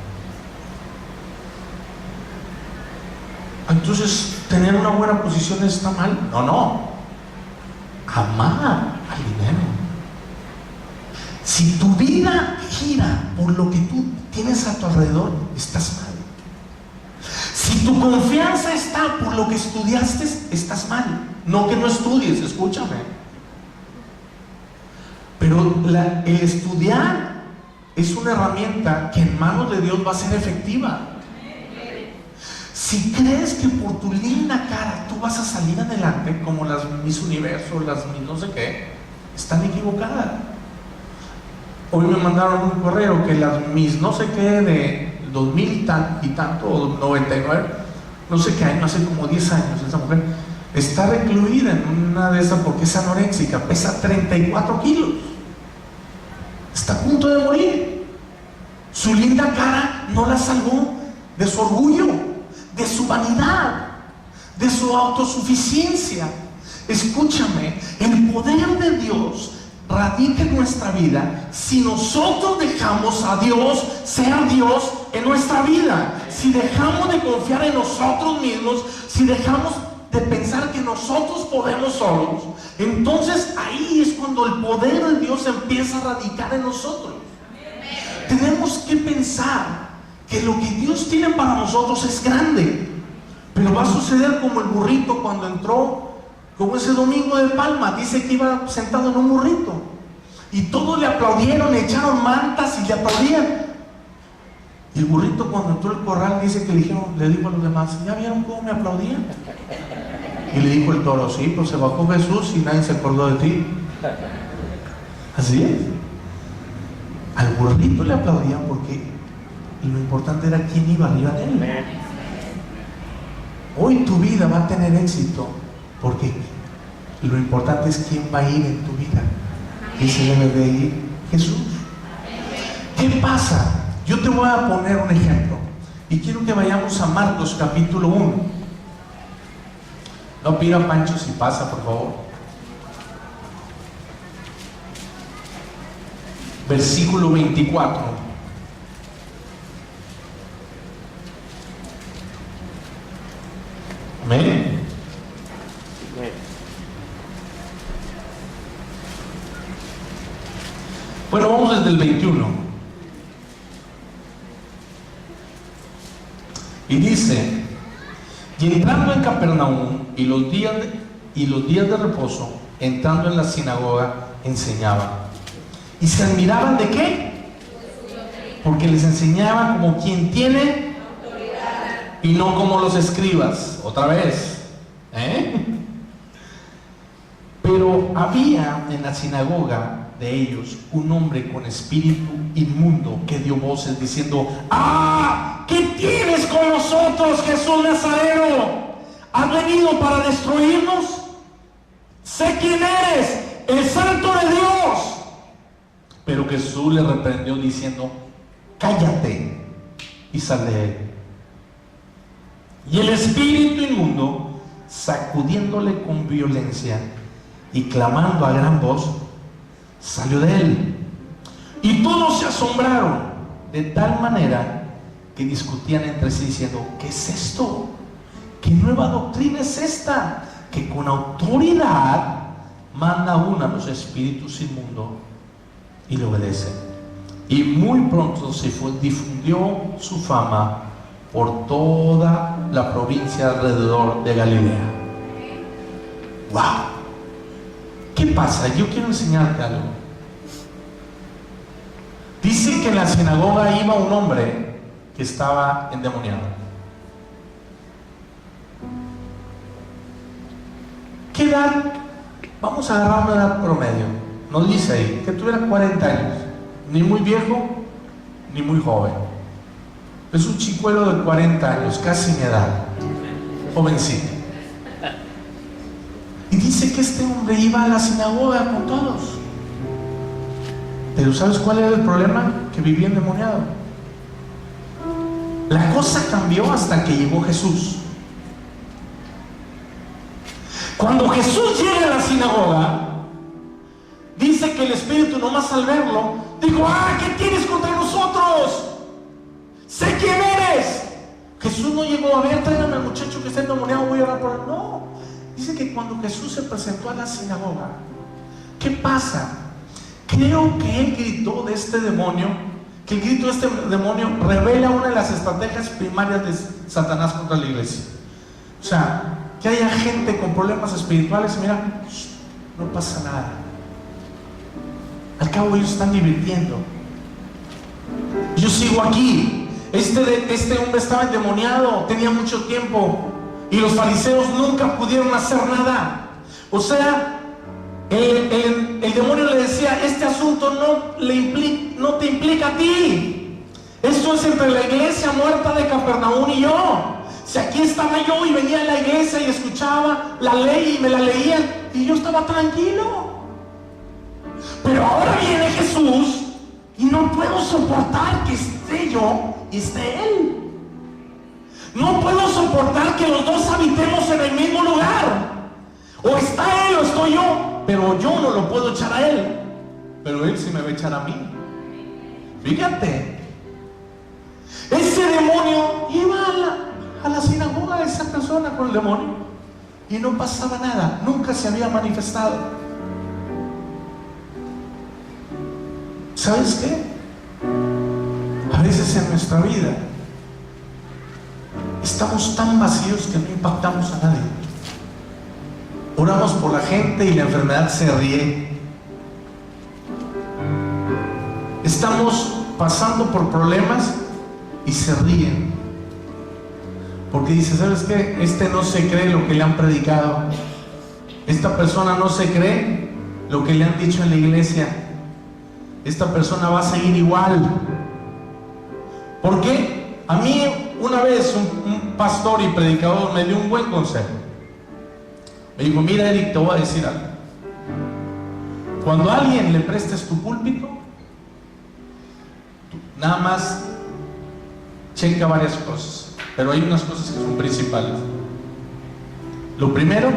Speaker 1: Entonces, ¿tener una buena posición está mal? No. Amar al dinero. Si tu vida gira por lo que tú tienes a tu alrededor, estás mal. Si tu confianza está por lo que estudiaste, estás mal. No que no estudies, escúchame. Pero el estudiar es una herramienta que en manos de Dios va a ser efectiva. Si crees que por tu linda cara tú vas a salir adelante, como las Miss Universo, las Miss no sé qué, están equivocadas. Hoy me mandaron un correo que las Miss no sé qué de 2000 y tanto, o 99, no sé qué año, hace como 10 años, esa mujer está recluida en una de esas porque es anoréxica, pesa 34 kilos, está a punto de morir. Su linda cara no la salvó de su orgullo, de su vanidad, de su autosuficiencia. Escúchame, el poder de Dios radica en nuestra vida si nosotros dejamos a Dios ser Dios en nuestra vida. Si dejamos de confiar en nosotros mismos, si dejamos de pensar que nosotros podemos solos, entonces ahí es cuando el poder de Dios empieza a radicar en nosotros. Tenemos que pensar que lo que Dios tiene para nosotros es grande, pero va a suceder como el burrito cuando entró, como ese domingo de Palma. Dice que iba sentado en un burrito y todos le aplaudieron, le echaron mantas y le aplaudían. Y el burrito cuando entró al corral dice que le dijo a los demás, ¿ya vieron cómo me aplaudían? Y le dijo el toro, sí, pues se bajó Jesús y nadie se acordó de ti. Así es. Al burrito le aplaudían porque lo importante era quién iba arriba de él. Hoy tu vida va a tener éxito porque Lo importante es quién va a ir en tu vida. Ese debe de ir Jesús. ¿Qué pasa? Yo te voy a poner un ejemplo y quiero que vayamos a Marcos capítulo 1. No pida Pancho si pasa, por favor. Versículo 24. Amén. Bueno, vamos desde el 21. Y dice: y entrando en Capernaum y los días de reposo, entrando en la sinagoga, enseñaba. ¿Y se admiraban de qué? Porque les enseñaba como quien tiene autoridad y no como los escribas. Otra vez, Pero había en la sinagoga de ellos un hombre con espíritu inmundo que dio voces diciendo: ¡ah! ¿Qué tienes con nosotros, Jesús Nazareno? ¿Has venido para destruirnos? Sé quién eres, el Santo de Dios. Pero Jesús le reprendió diciendo: cállate y sal de él. Y el espíritu inmundo, sacudiéndole con violencia y clamando a gran voz, salió de él. Y todos se asombraron de tal manera que discutían entre sí diciendo: ¿qué es esto? ¿Qué nueva doctrina es esta? Que con autoridad manda uno a los espíritus inmundos y le obedecen. Y muy pronto se difundió su fama por toda la provincia alrededor de Galilea. ¡Wow! ¿Qué pasa? Yo quiero enseñarte algo. Dice que en la sinagoga iba un hombre que estaba endemoniado. ¿Qué edad? Vamos a agarrar una edad promedio. Nos dice ahí que tuviera 40 años, ni muy viejo ni muy joven. Es un chicuelo de 40 años, casi mi edad, jovencito. Y dice que este hombre iba a la sinagoga con todos. Pero ¿sabes cuál era el problema? Que vivía endemoniado. La cosa cambió hasta que llegó Jesús. Cuando Jesús llega a la sinagoga, dice que el espíritu, nomás al verlo, dijo: ¡ah! ¿Qué tienes contra nosotros? ¡Sé quién eres! Jesús no llegó a ver: tráigame al muchacho que está endemoniado, voy a orar por él. No. Dice que cuando Jesús se presentó a la sinagoga, ¿qué pasa? Creo que él gritó de este demonio, que el grito de este demonio revela una de las estrategias primarias de Satanás contra la iglesia. O sea, que haya gente con problemas espirituales y mira, no pasa nada. Al cabo ellos están divirtiendo. Yo sigo aquí. Este hombre estaba endemoniado, tenía mucho tiempo, y los fariseos nunca pudieron hacer nada. O sea, el demonio le decía: este asunto no te implica a ti. Esto es entre la iglesia muerta de Capernaum y yo. Si aquí estaba yo y venía a la iglesia y escuchaba la ley y me la leían y yo estaba tranquilo. Pero ahora viene Jesús y no puedo soportar que esté yo y esté Él. No puedo soportar que los dos habitemos en el mismo lugar. O está Él o estoy yo, pero yo no lo puedo echar a Él, pero Él sí me va a echar a mí. Fíjate, ese demonio iba a la sinagoga, esa persona con el demonio, y no pasaba nada, nunca se había manifestado. ¿Sabes qué? A veces en nuestra vida estamos tan vacíos que no impactamos a nadie. Oramos por la gente y la enfermedad se ríe. Estamos pasando por problemas y se ríen. Porque dice: ¿sabes qué? Este no se cree lo que le han predicado. Esta persona no se cree lo que le han dicho en la iglesia. Esta persona va a seguir igual. ¿Por qué? A mí una vez un pastor y predicador me dio un buen consejo. Me dijo, mira Eric, te voy a decir algo. Cuando a alguien le prestes tu púlpito, nada más checa varias cosas, pero hay unas cosas que son principales. Lo primero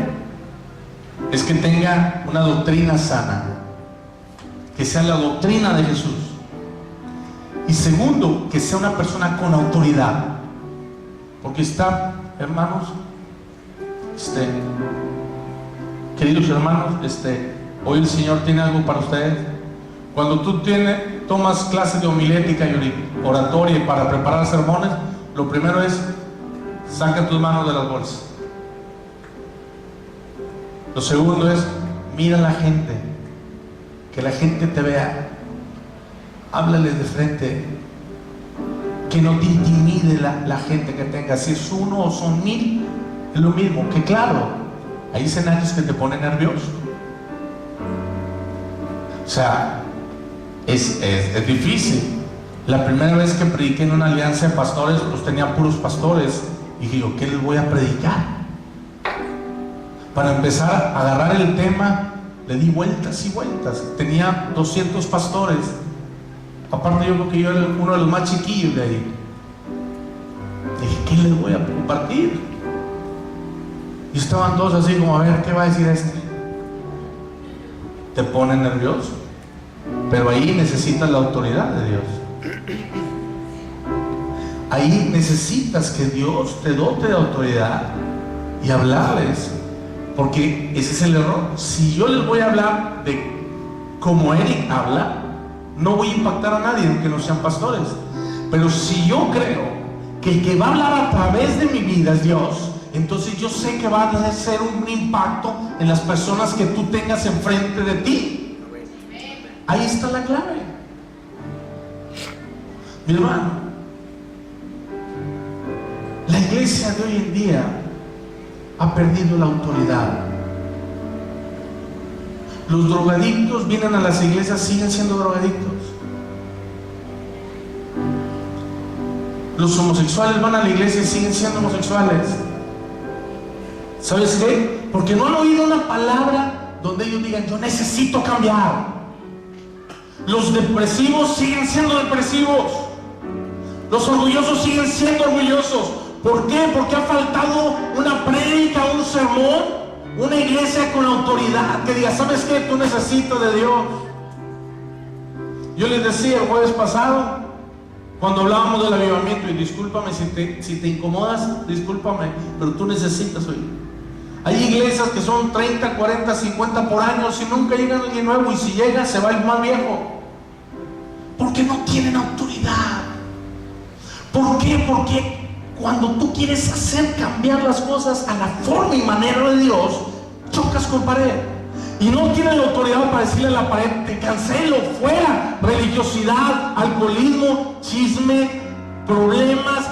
Speaker 1: es que tenga una doctrina sana, que sea la doctrina de Jesús. Y segundo, que sea una persona con autoridad. Porque está, hermanos, queridos hermanos, hoy el Señor tiene algo para ustedes. Cuando tú tomas clases de homilética y oratoria para preparar sermones, lo primero es, saca tus manos de las bolsas. Lo segundo es, mira a la gente, que la gente te vea, háblales de frente, que no te intimide la gente que tengas. Si es uno o son 1000, es lo mismo. Que claro, hay escenarios que te ponen nervioso. O sea, es difícil. La primera vez que prediqué en una alianza de pastores, pues tenía puros pastores. Y digo, ¿qué les voy a predicar? Para empezar a agarrar el tema, le di vueltas y vueltas. Tenía 200 pastores. Aparte, yo creo que yo era uno de los más chiquillos de ahí. Dije, ¿qué les voy a compartir? Y estaban todos así como, a ver, ¿qué va a decir este? Te pone nervioso. Pero ahí necesitas la autoridad de Dios. Ahí necesitas que Dios te dote de autoridad y hablarles. Porque ese es el error. Si yo les voy a hablar de como Eric habla, no voy a impactar a nadie, aunque no sean pastores. Pero si yo creo que el que va a hablar a través de mi vida es Dios, entonces yo sé que va a hacer un impacto en las personas que tú tengas enfrente de ti. Ahí está la clave. Mi hermano, la iglesia de hoy en día ha perdido la autoridad. Los drogadictos vienen a las iglesias, siguen siendo drogadictos. Los homosexuales van a la iglesia y siguen siendo homosexuales. ¿Sabes qué? Porque no han oído una palabra donde ellos digan, yo necesito cambiar. Los depresivos siguen siendo depresivos. Los orgullosos siguen siendo orgullosos. ¿Por qué? Porque ha faltado una prédica, un sermón, una iglesia con autoridad que diga, ¿sabes qué? Tú necesitas de Dios. Yo les decía el jueves pasado, cuando hablábamos del avivamiento, y discúlpame si te incomodas, discúlpame, pero tú necesitas oír. Hay iglesias que son 30, 40, 50 por año y nunca llega alguien nuevo, y si llega se va el más viejo. Porque no tienen autoridad. ¿Por qué? Porque cuando tú quieres hacer cambiar las cosas a la forma y manera de Dios, chocas con pared. Y no tienes la autoridad para decirle a la pared, te cancelo, fuera. Religiosidad, alcoholismo, chisme, problemas,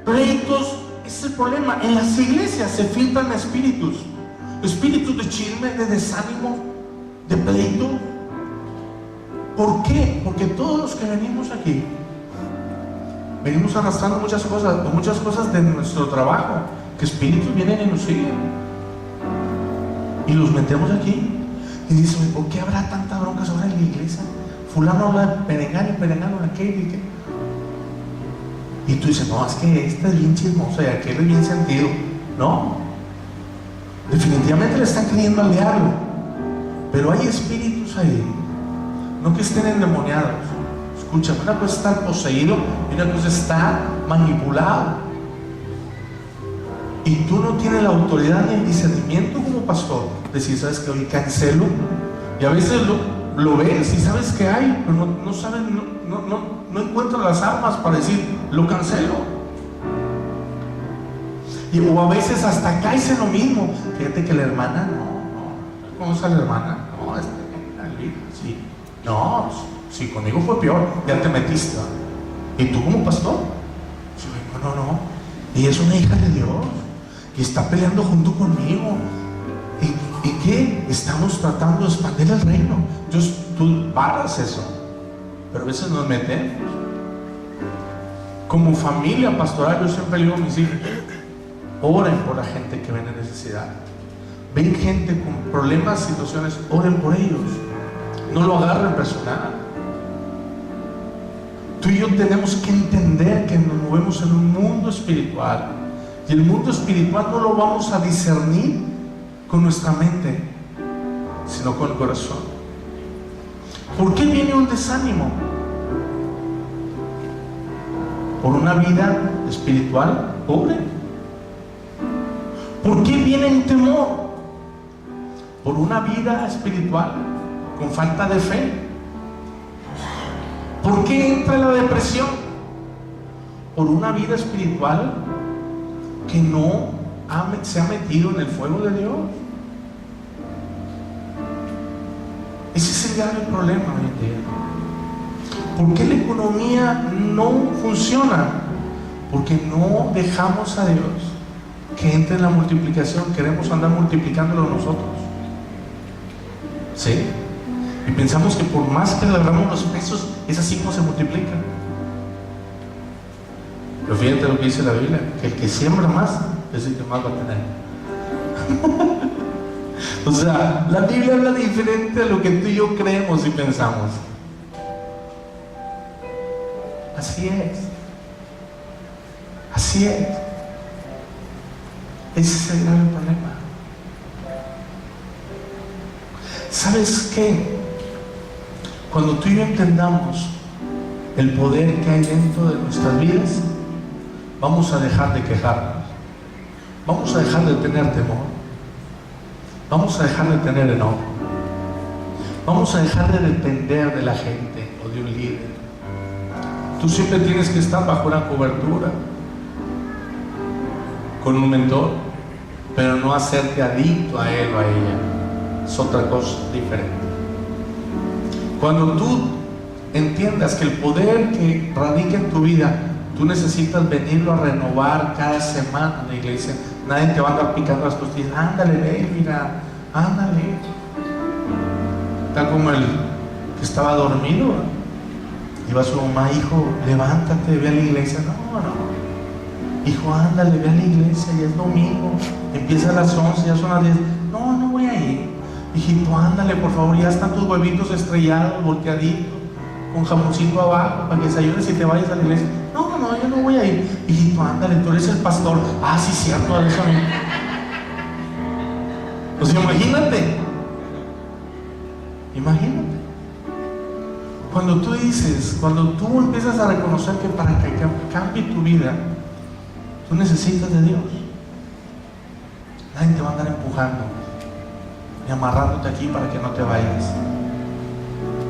Speaker 1: pleitos. Ese es el problema. En las iglesias se filtran espíritus de chisme, de desánimo, de pleito. ¿Por qué? Porque todos los que venimos aquí venimos arrastrando muchas cosas de nuestro trabajo, que espíritus vienen y nos siguen, y los metemos aquí y dicen, ¿por qué habrá tanta bronca sobre la iglesia? Fulano habla de perengano y perengano de aquel y qué. Y tú dices, no, es que esta es bien chismosa y aquel es bien sentido. No, definitivamente le están queriendo aliarlo, pero hay espíritus ahí, no que estén endemoniados. Escucha, una cosa es estar poseído y una cosa es estar manipulado. Y tú no tienes la autoridad ni el discernimiento como pastor. Decir, ¿sabes qué? Hoy cancelo. Y a veces lo ves y sabes que hay, pero no sabes, no encuentras las armas para decir, lo cancelo. O a veces hasta caes en lo mismo. Fíjate que la hermana, no. ¿Cómo está la hermana? No, sí. No, si conmigo fue peor, ya te metiste. ¿Y tú como pastor? Sí, no. Y es una hija de Dios y está peleando junto conmigo. ¿Y qué? Estamos tratando de expandir el reino. Tú paras eso, pero a veces nos metemos. Como familia pastoral, yo siempre digo a mis hijos, oren por la gente que ve en necesidad. ven gente con problemas, situaciones, oren por ellos, no lo agarren personal. Tú y yo tenemos que entender que nos movemos en un mundo espiritual, y el mundo espiritual no lo vamos a discernir con nuestra mente, sino con el corazón. ¿Por qué viene un desánimo? Por una vida espiritual pobre. ¿Por qué viene un temor? Por una vida espiritual con falta de fe. ¿Por qué entra la depresión? Por una vida espiritual que no se ha metido en el fuego de Dios. Ese es el grave problema hoy en día. ¿Por qué la economía no funciona? Porque no dejamos a Dios que entre en la multiplicación. Queremos andar multiplicándolo nosotros, ¿sí? Y pensamos que por más que le agarramos los pesos, es así como se multiplica. Pero fíjate lo que dice la Biblia, que el que siembra más es el que más va a tener. O sea, la Biblia habla diferente a lo que tú y yo creemos y pensamos. Así es. Así es. Ese es el gran problema. ¿Sabes qué? Cuando tú y yo entendamos el poder que hay dentro de nuestras vidas, vamos a dejar de quejarnos, vamos a dejar de tener temor, vamos a dejar de tener enojo, vamos a dejar de depender de la gente o de un líder. Tú siempre tienes que estar bajo una cobertura con un mentor, pero no hacerte adicto a él o a ella. Es otra cosa diferente. Cuando tú entiendas que el poder que radica en tu vida, tú necesitas venirlo a renovar cada semana en la iglesia. Nadie te va a andar picando las costillas. Ándale, ve, mira, ándale. Está como el que estaba dormido. Iba su mamá: hijo, levántate, ve a la iglesia. No. Hijo, ándale, ve a la iglesia, ya es domingo. Empieza a las 11, ya son las 10. No voy a ir. Hijito, ándale, por favor, ya están tus huevitos estrellados, volteaditos, con jamoncito abajo, para que desayunes y te vayas a la iglesia. No, yo no voy a ir. Hijito, ándale, tú eres el pastor. Ah, sí, cierto, déjame. Pues imagínate. Cuando tú dices, cuando tú empiezas a reconocer que para que cambie tu vida, tú necesitas de Dios. Nadie te va a andar empujando y amarrándote aquí para que no te vayas.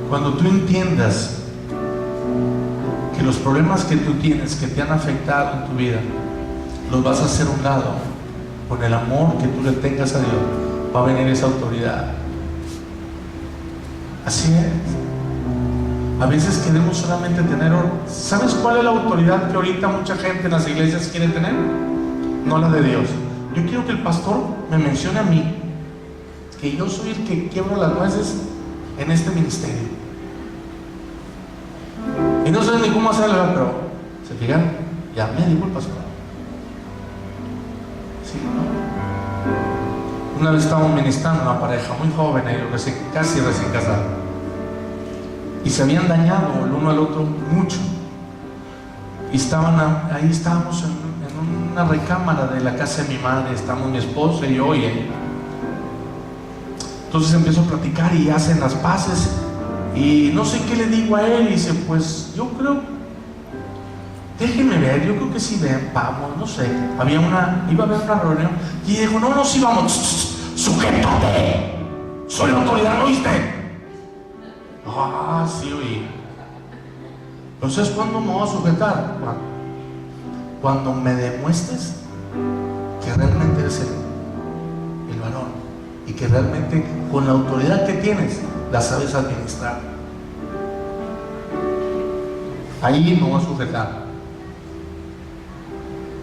Speaker 1: Cuando tú entiendas que los problemas que tú tienes, que te han afectado en tu vida, los vas a hacer a un lado, con el amor que tú le tengas a Dios, va a venir esa autoridad. Así es. A veces queremos solamente tener. ¿Sabes cuál es la autoridad que ahorita mucha gente en las iglesias quiere tener? No la de Dios. Yo quiero que el pastor me mencione a mí, que yo soy el que quiebro las nueces en este ministerio. Y no sé ni cómo hacerlo, pero ¿se fijan? Ya me dijo el pastor. Sí, ¿no? Una vez estábamos ministrando a una pareja muy joven, casi recién casada, y se habían dañado el uno al otro mucho, y ahí estábamos en una recámara de la casa de mi madre. Estamos mi esposo y yo y ella. Entonces empiezo a platicar y hacen las paces, y no sé qué le digo a él, y dice: pues yo creo, déjenme ver, yo creo que sí, vamos, no sé. Iba a haber una reunión, y dijo: no, sí vamos. Sujétate, soy la autoridad, ¿no oíste? Ah, sí, oí. Entonces, ¿cuándo me voy a sujetar? Cuando me demuestres que realmente eres el varón, y que realmente con la autoridad que tienes la sabes administrar. Ahí me voy a sujetar.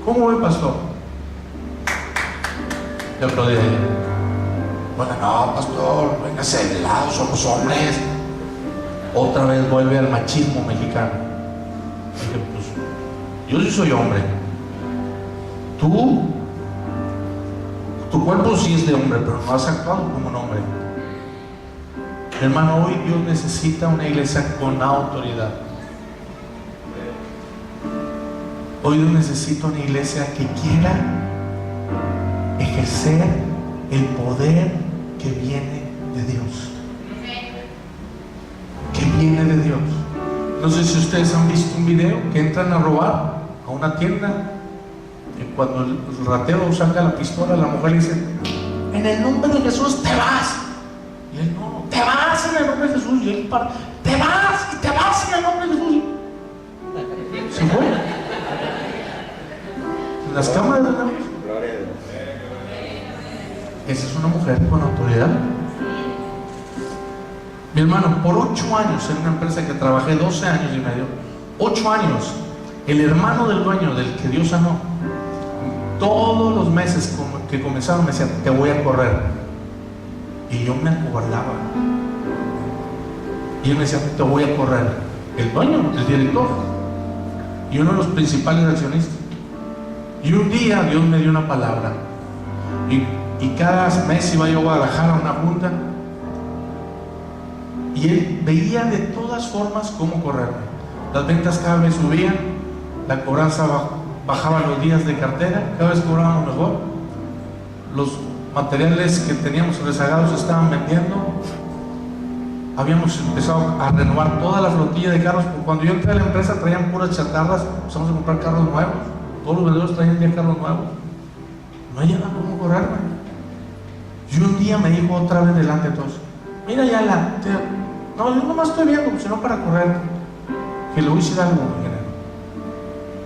Speaker 1: ¿Cómo ve, pastor? Le aplaudí a ella. Bueno, no, pastor, véngase de lado, somos hombres. Otra vez vuelve al machismo mexicano. Dije: pues yo sí soy hombre. Tú Tu cuerpo sí es de hombre, pero no has actuado como un hombre. Hermano, hoy Dios necesita una iglesia con autoridad. Hoy Dios necesita una iglesia que quiera ejercer el poder que viene de Dios. Que viene de Dios. No sé si ustedes han visto un video que entran a robar a una tienda. Y cuando el ratero saca la pistola, la mujer le dice: en el nombre de Jesús te vas. Y él: no, te vas en el nombre de Jesús. Y él para: te vas, y te vas en el nombre de Jesús. Se fue. En las cámaras de la luz. Esa es una mujer con autoridad. Mi hermano, por 8 años en una empresa que trabajé 12 años y medio, 8 años, el hermano del dueño, del que Dios sanó, todos los meses que comenzaron me decía: te voy a correr. Y yo me acobardaba. Y él me decía: te voy a correr. El dueño, el director, y uno de los principales accionistas. Y un día Dios me dio una palabra. Y cada mes iba yo a Guadalajara a una junta. Y él veía de todas formas cómo correrme. Las ventas cada vez subían, la cobranza bajaba los días de cartera, cada vez cobrábamos mejor. Los materiales que teníamos rezagados se estaban vendiendo. Habíamos empezado a renovar toda la flotilla de carros. Cuando yo entré a la empresa traían puras chatarras, empezamos a comprar carros nuevos. Todos los vendedores traían ya carros nuevos. No había nada como correrme. Y un día me dijo otra vez delante de todos: mira, Yala, no, yo nomás estoy viendo, sino para correr. Que le voy a decir algo, ingeniero.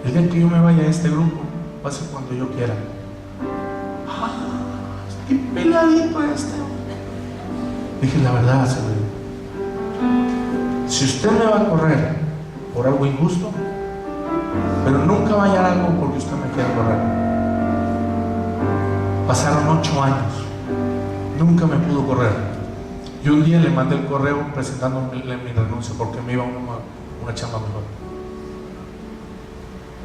Speaker 1: El día que yo me vaya a este grupo, va a ser cuando yo quiera. ¡Ah! ¡Qué peladito este! Dije: la verdad, Señor, si usted me va a correr por algo injusto, pero nunca va a hallar algo porque usted me quiere correr. Pasaron 8 años, nunca me pudo correr. Y un día le mandé el correo presentándome mi renuncia porque me iba a una chamba mejor.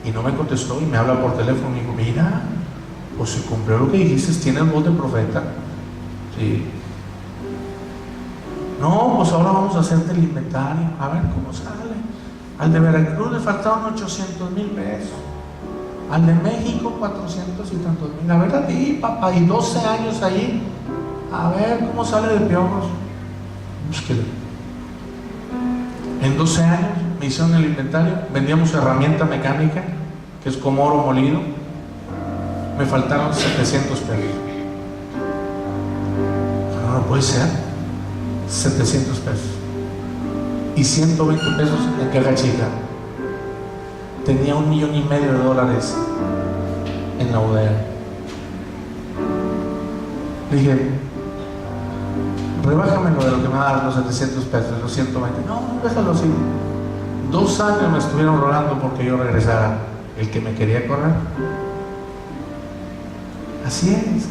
Speaker 1: Y no me contestó y me habla por teléfono y digo: mira, pues se cumplió lo que dijiste, tienes voz de profeta. Sí. No, pues ahora vamos a hacerte el inventario, a ver cómo sale. Al de Veracruz le faltaban 800,000 pesos. Al de México 400 y tantos mil. A ver, a ti, papá, y 12 años ahí. A ver cómo sale de piojos. Búsquelo. En 12 años me hicieron el inventario. Vendíamos herramienta mecánica, que es como oro molido. Me faltaron 700 pesos. No puede ser. 700 pesos. Y 120 pesos en caja chica. Tenía $1,5 millones en la bodega. Le dije: rebájamelo de lo que me va a dar los 700 pesos, los 120. No, déjalo así. 2 años me estuvieron rogando porque yo regresara. El que me quería correr. Así es.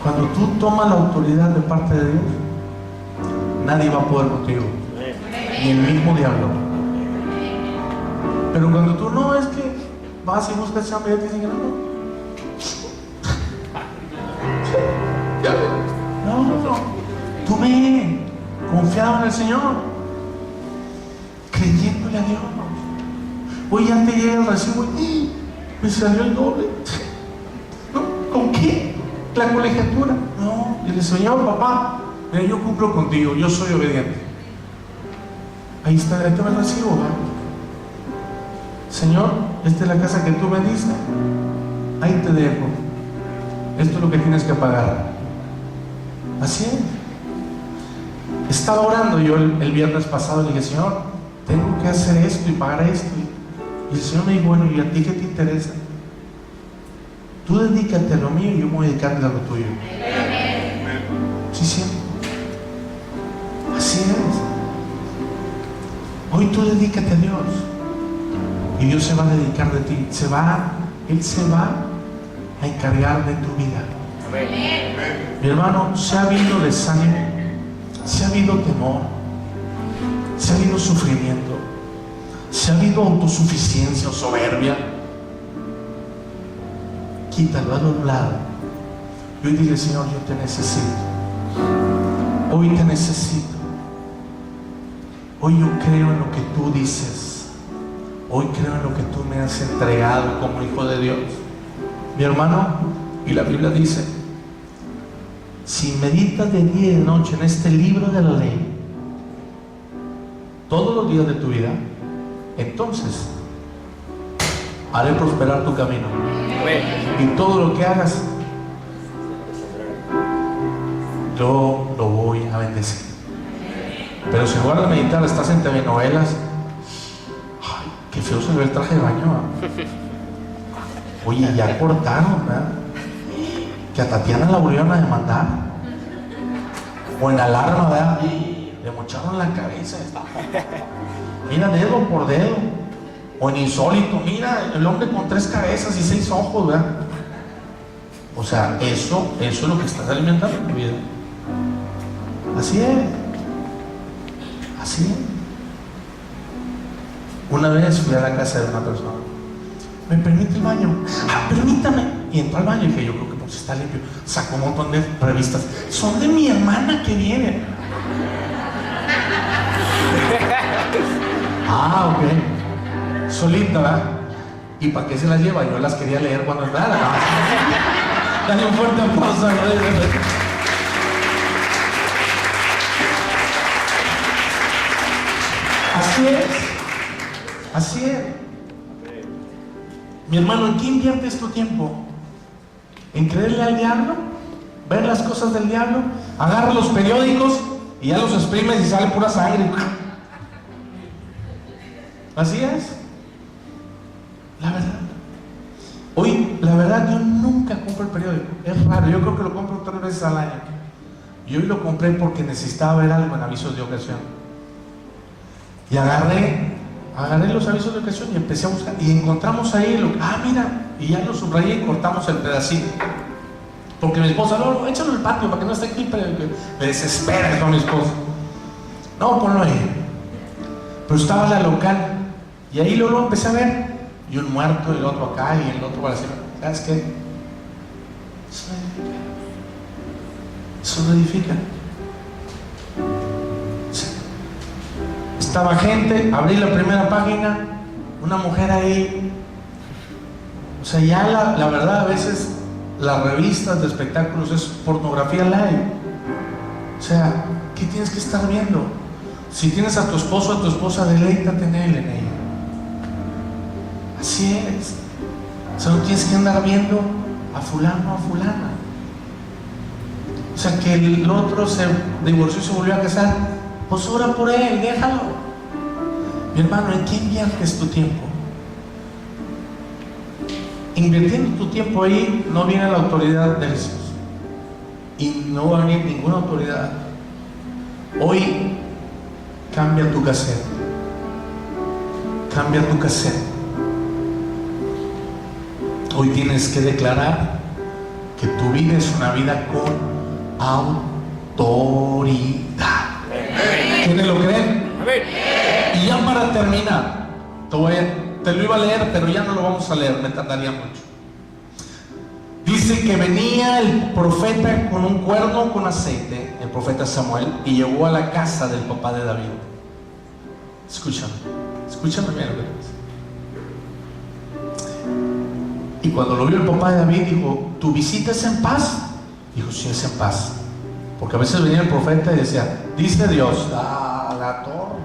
Speaker 1: Cuando tú tomas la autoridad de parte de Dios, nadie va a poder contigo, ni el mismo diablo. Pero cuando tú no, es que vas y buscas chamba y te dicen que no. No. Tú ve, confiado en el Señor, creyéndole a Dios. Hoy ya te llega el recibo y me salió el doble. ¿No? ¿Con qué? La colegiatura. No, dile: Señor, papá, mira, yo cumplo contigo, yo soy obediente. Ahí está, ahí te va el recibo, ¿verdad? Señor, esta es la casa que tú me diste, ahí te dejo. Esto es lo que tienes que pagar. Así es. Estaba orando yo el viernes pasado y le dije: Señor, tengo que hacer esto y pagar esto. Y el Señor me dijo: bueno, ¿y a ti qué te interesa? Tú dedícate a lo mío y yo me voy a dedicar a lo tuyo. Sí, sí. Así es. Hoy tú dedícate a Dios y Dios se va a dedicar de ti. Él se va a encargar de tu vida. Mi hermano, se ha habido desánimo, se ha habido temor, se ha habido sufrimiento, se ha habido autosuficiencia o soberbia. quítalo, hazlo a un lado. Y hoy dile: Señor, yo te necesito. Hoy te necesito. Hoy yo creo en lo que tú dices. Hoy creo en lo que tú me has entregado como hijo de Dios. Mi hermano, y la Biblia dice: si meditas de día y de noche en este libro de la ley todos los días de tu vida, entonces haré prosperar tu camino. Y todo lo que hagas, yo lo voy a bendecir. Pero si en lugar de meditar estás en telenovelas, ay, qué feo se ve el traje de baño. Oye, ya cortaron, ¿verdad? Que a Tatiana la volvieron a demandar. O en Alarma, ¿verdad? Le mocharon la cabeza. Mira, dedo por dedo. O en Insólito, mira, el hombre con 3 cabezas y 6 ojos, ¿verdad? O sea, eso es lo que estás alimentando en tu vida. Así es. Así es. Una vez fui a la casa de una persona. ¿Me permite el baño? Ah, permítame. Y entró al baño y dije: yo creo que pues está limpio. Sacó un montón de revistas. Son de mi hermana que viene. Ah, ok. Solita, ¿verdad? ¿Y para qué se las lleva? Yo las quería leer cuando entrara. Dale un fuerte aplauso. Así es. Así es. Mi hermano, ¿en qué inviertes tu tiempo? ¿En creerle al diablo? ¿Ver las cosas del diablo? Agarra los periódicos y ya los exprimes y sale pura sangre. Así es. La verdad. Hoy, la verdad, yo nunca compro el periódico. Es raro, yo creo que lo compro 3 veces al año. Y hoy lo compré porque necesitaba ver algo en avisos de ocasión. Y agarré los avisos de ocasión y empecé a buscar. Y encontramos ahí mira. Y ya lo subrayé y cortamos el pedacito. Porque mi esposa: no, échalo en el patio para que no esté aquí. Me desespera con mi esposa. No, ponlo ahí. Pero estaba la local. Y ahí luego empecé a ver. Y un muerto, y el otro acá, y el otro para decir: ¿sabes qué? Eso no edifica. Estaba gente, abrí la primera página, una mujer ahí. O sea, ya la verdad, a veces las revistas de espectáculos es pornografía live. O sea, ¿qué tienes que estar viendo? Si tienes a tu esposo o a tu esposa, deleítate en él, en ella. Así es. O sea, no tienes que andar viendo a fulano o a fulana. O sea, que el otro se divorció y se volvió a casar, pues ora por él, déjalo. Mi hermano, ¿en qué inviertes tu tiempo? Invirtiendo tu tiempo ahí, no viene la autoridad de Jesús. Y no va a venir ninguna autoridad. Hoy, cambia tu cassette. Cambia tu cassette. Hoy tienes que declarar que tu vida es una vida con autoridad. ¿Quiénes lo creen? Y ya para terminar, te lo iba a leer, pero ya no lo vamos a leer, me tardaría mucho. Dice que venía el profeta con un cuerno con aceite, el profeta Samuel, y llegó a la casa del papá de David. Escúchame bien lo que dice. Y cuando lo vio el papá de David, dijo: ¿tu visita es en paz? Dijo: sí, es en paz. Porque a veces venía el profeta y decía: dice Dios, la torre.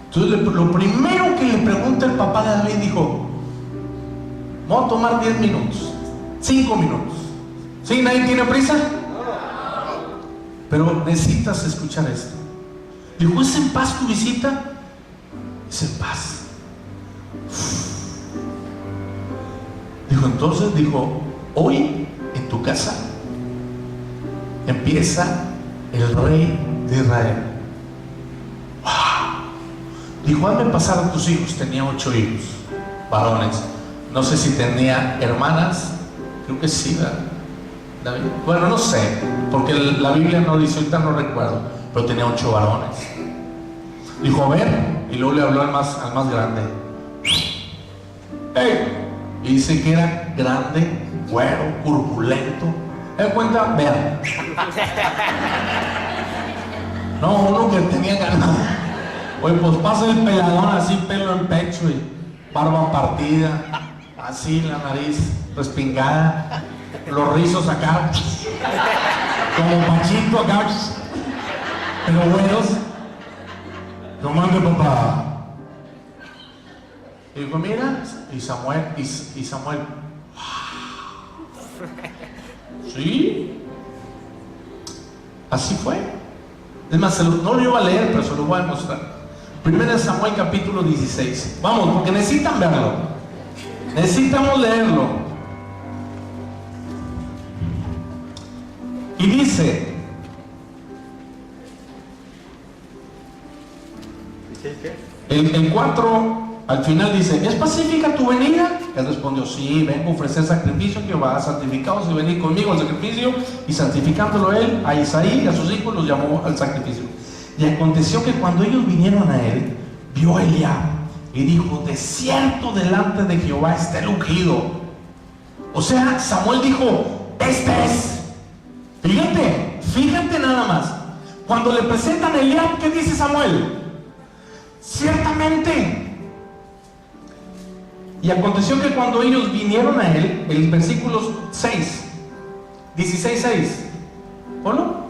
Speaker 1: Entonces lo primero que le pregunta el papá de David, dijo: vamos a tomar 10 minutos, 5 minutos. ¿Sí? ¿Nadie tiene prisa? Pero necesitas escuchar esto. Dijo: ¿es en paz tu visita? Es en paz. Dijo: hoy en tu casa empieza el rey de Israel. ¡Wow! Dijo: hazme pasar a tus hijos. Tenía 8 hijos varones. No sé si tenía hermanas. Creo que sí, ¿verdad? David. Bueno, no sé, porque la Biblia no dice, ahorita no recuerdo, pero tenía 8 varones. Dijo: a ver, y luego le habló al más grande. ¡Hey! Y dice que era grande, güero, corpulento. ¿Se cuenta? Vean. No, uno que tenía ganas. Oye, pues pasa el peladón así, pelo en pecho y barba partida, así la nariz respingada, los rizos acá, como Pachito acá, pero güeros. No mande, papá. Y dijo, mira, y Samuel, ¿sí? Así fue. Es más, no lo iba a leer, pero se lo voy a mostrar. 1 Samuel capítulo 16. Vamos, porque necesitan verlo. Necesitamos leerlo. Y dice, el 4 al final dice, ¿es pacífica tu venida? Él respondió, sí, vengo a ofrecer sacrificio a Jehová, santificados y venid conmigo al sacrificio. Y santificándolo él, a Isaí y a sus hijos los llamó al sacrificio. Y aconteció que cuando ellos vinieron a él, vio a Eliab y dijo, de cierto delante de Jehová está el ungido. O sea, Samuel dijo, este es. Fíjate nada más. Cuando le presentan a Eliab, ¿qué dice Samuel? Ciertamente. Y aconteció que cuando ellos vinieron a él, el versículo 6, 16:6, ¿ponlo?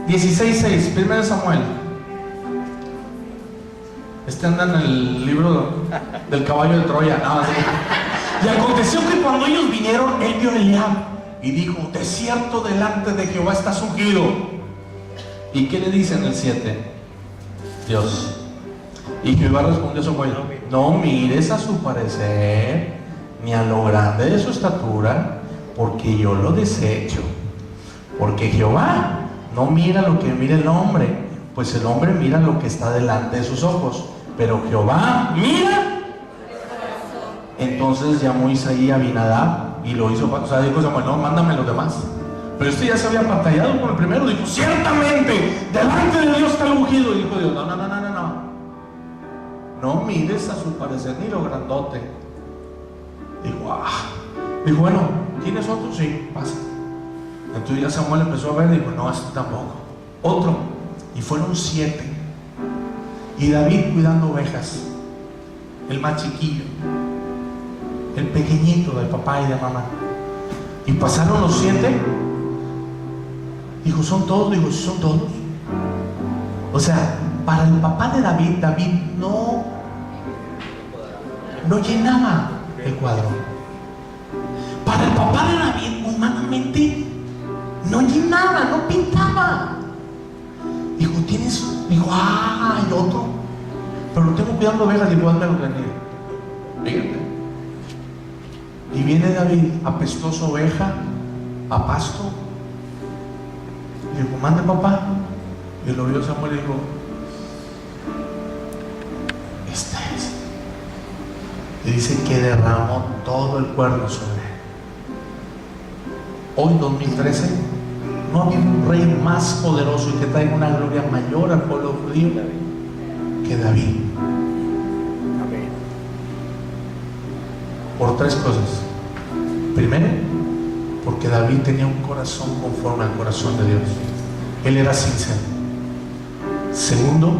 Speaker 1: 16:6, 1 Samuel. Anda en el libro del caballo de Troya. No, sí. Y aconteció que cuando ellos vinieron, él vio a Eliab y dijo, de cierto delante de Jehová estás ungido. ¿Y qué le dice en el 7? Dios. Y Jehová respondió a Samuel, no mires a su parecer, ni a lo grande de su estatura, porque yo lo desecho. Porque Jehová no mira lo que mira el hombre, pues el hombre mira lo que está delante de sus ojos, pero Jehová mira. Entonces llamó Isaí a Abinadab y lo hizo, o sea, dijo Samuel, no, mándame los demás. Pero este ya se había batallado con el primero, dijo, ciertamente, delante de Dios está el ungido. Y dijo Dios, no mires a su parecer ni lo grandote. Dijo, bueno, ¿tienes otro? Sí, pasa. Entonces ya Samuel empezó a ver y dijo, no, este tampoco. Otro. Y fueron 7. Y David cuidando ovejas, el más chiquillo, el pequeñito de papá y de mamá. Y pasaron los 7. Dijo, ¿son todos? Dijo, sí, son todos. O sea, para el papá de David, David no llenaba el cuadro. Para el papá de David, humanamente, no llenaba, no pintaba. Dijo, ¿tienes? Dijo, hay otro. Pero lo tengo cuidando ovejas. Dijo, hándalo tranquilo. Fíjate. Y viene David, apestosa oveja, a pasto. Dijo, mande papá. Y lo vio Samuel y dijo, este es. Y dice que derramó todo el cuerno sobre él. Hoy, 2013, no había un rey más poderoso y que traiga una gloria mayor al pueblo judío que David. Amén. Por 3 cosas. Primero, porque David tenía un corazón conforme al corazón de Dios. Él era sincero. Segundo,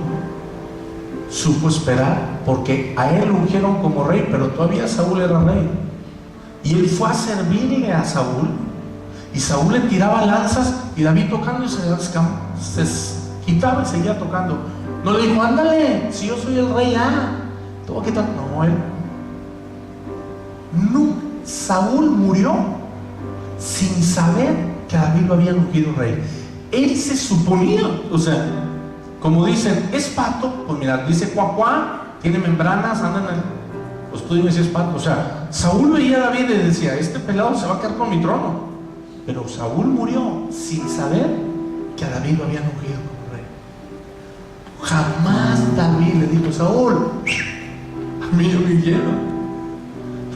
Speaker 1: supo esperar, porque a él lo ungieron como rey, pero todavía Saúl era rey. Y él fue a servirle a Saúl, y Saúl le tiraba lanzas, y David tocando y se quitaba y seguía tocando. No le dijo, ándale, si yo soy el rey, te voy a quitar. No, él no. Saúl murió sin saber que a David lo habían ungido rey. Él se suponía, o sea, como dicen, es pato, pues mira, dice cuacuá, tiene membranas, andan en el, pues tú dime si es pato. O sea, Saúl veía a David y decía, este pelado se va a quedar con mi trono. Pero Saúl murió sin saber que a David lo habían ungido como rey. Jamás David le dijo, Saúl, a mí no me quiero.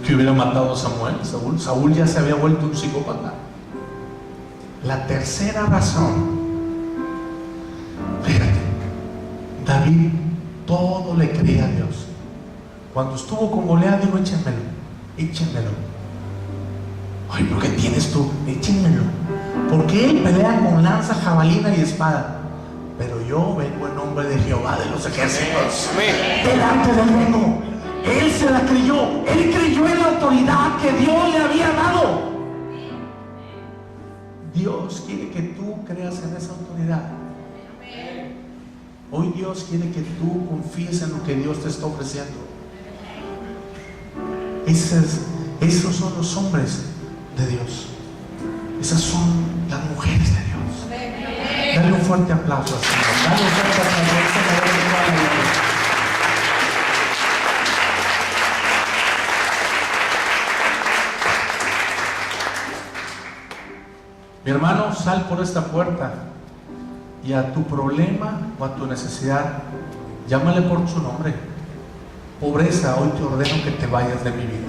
Speaker 1: Que hubiera matado a Samuel. Saúl ya se había vuelto un psicópata. La tercera razón, fíjate, David todo le creía a Dios. Cuando estuvo con Goliat, dijo, échenmelo. échenmelo. Ay, ¿pero qué tienes tú? Échenmelo. Porque él pelea con lanza, jabalina y espada, pero yo vengo en nombre de Jehová de los ejércitos. Delante del vengo. Él se la creyó. Él creyó en la autoridad que Dios le había dado. Dios quiere que tú creas en esa autoridad. Hoy Dios quiere que tú confíes en lo que Dios te está ofreciendo. Esos son los hombres de Dios. Esas son las mujeres de Dios. Dale un fuerte aplauso al Señor. Dale un fuerte aplauso. Mi hermano, sal por esta puerta y a tu problema o a tu necesidad, llámale por su nombre. Pobreza, hoy te ordeno que te vayas de mi vida.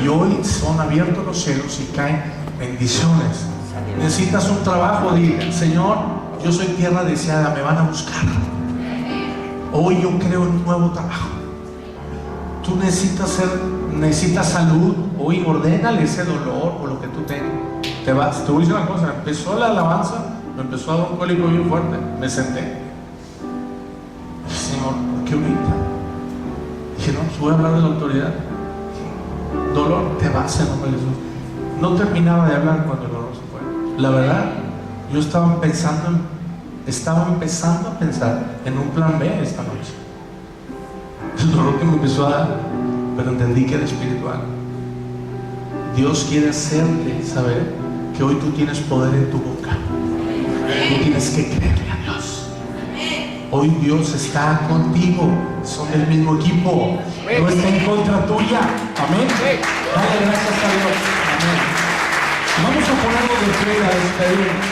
Speaker 1: Y hoy son abiertos los cielos y caen bendiciones. Necesitas un trabajo, dile: Señor, yo soy tierra deseada, me van a buscar. Hoy yo creo en un nuevo trabajo. Tú necesitas salud, hoy ordénale ese dolor o lo que tú tengas. Te voy a decir una cosa: empezó la alabanza, me empezó a dar un cólico bien fuerte, me senté. Señor, ¿por qué ahorita? Dije, no, pues voy a hablar de la autoridad. Dolor, te vas en nombre de Jesús. No terminaba de hablar cuando el dolor se fue. La verdad, yo estaba empezando a pensar en un plan B esta noche. El dolor que me empezó a dar, pero entendí que era espiritual. Dios quiere hacerte saber que hoy tú tienes poder en tu boca. Tú tienes que creerle a Dios. Hoy Dios está contigo. Son del mismo equipo. No está en contra tuya. Amén. Dale gracias a Dios. Amén. Vamos a ponernos de pie a despedirnos.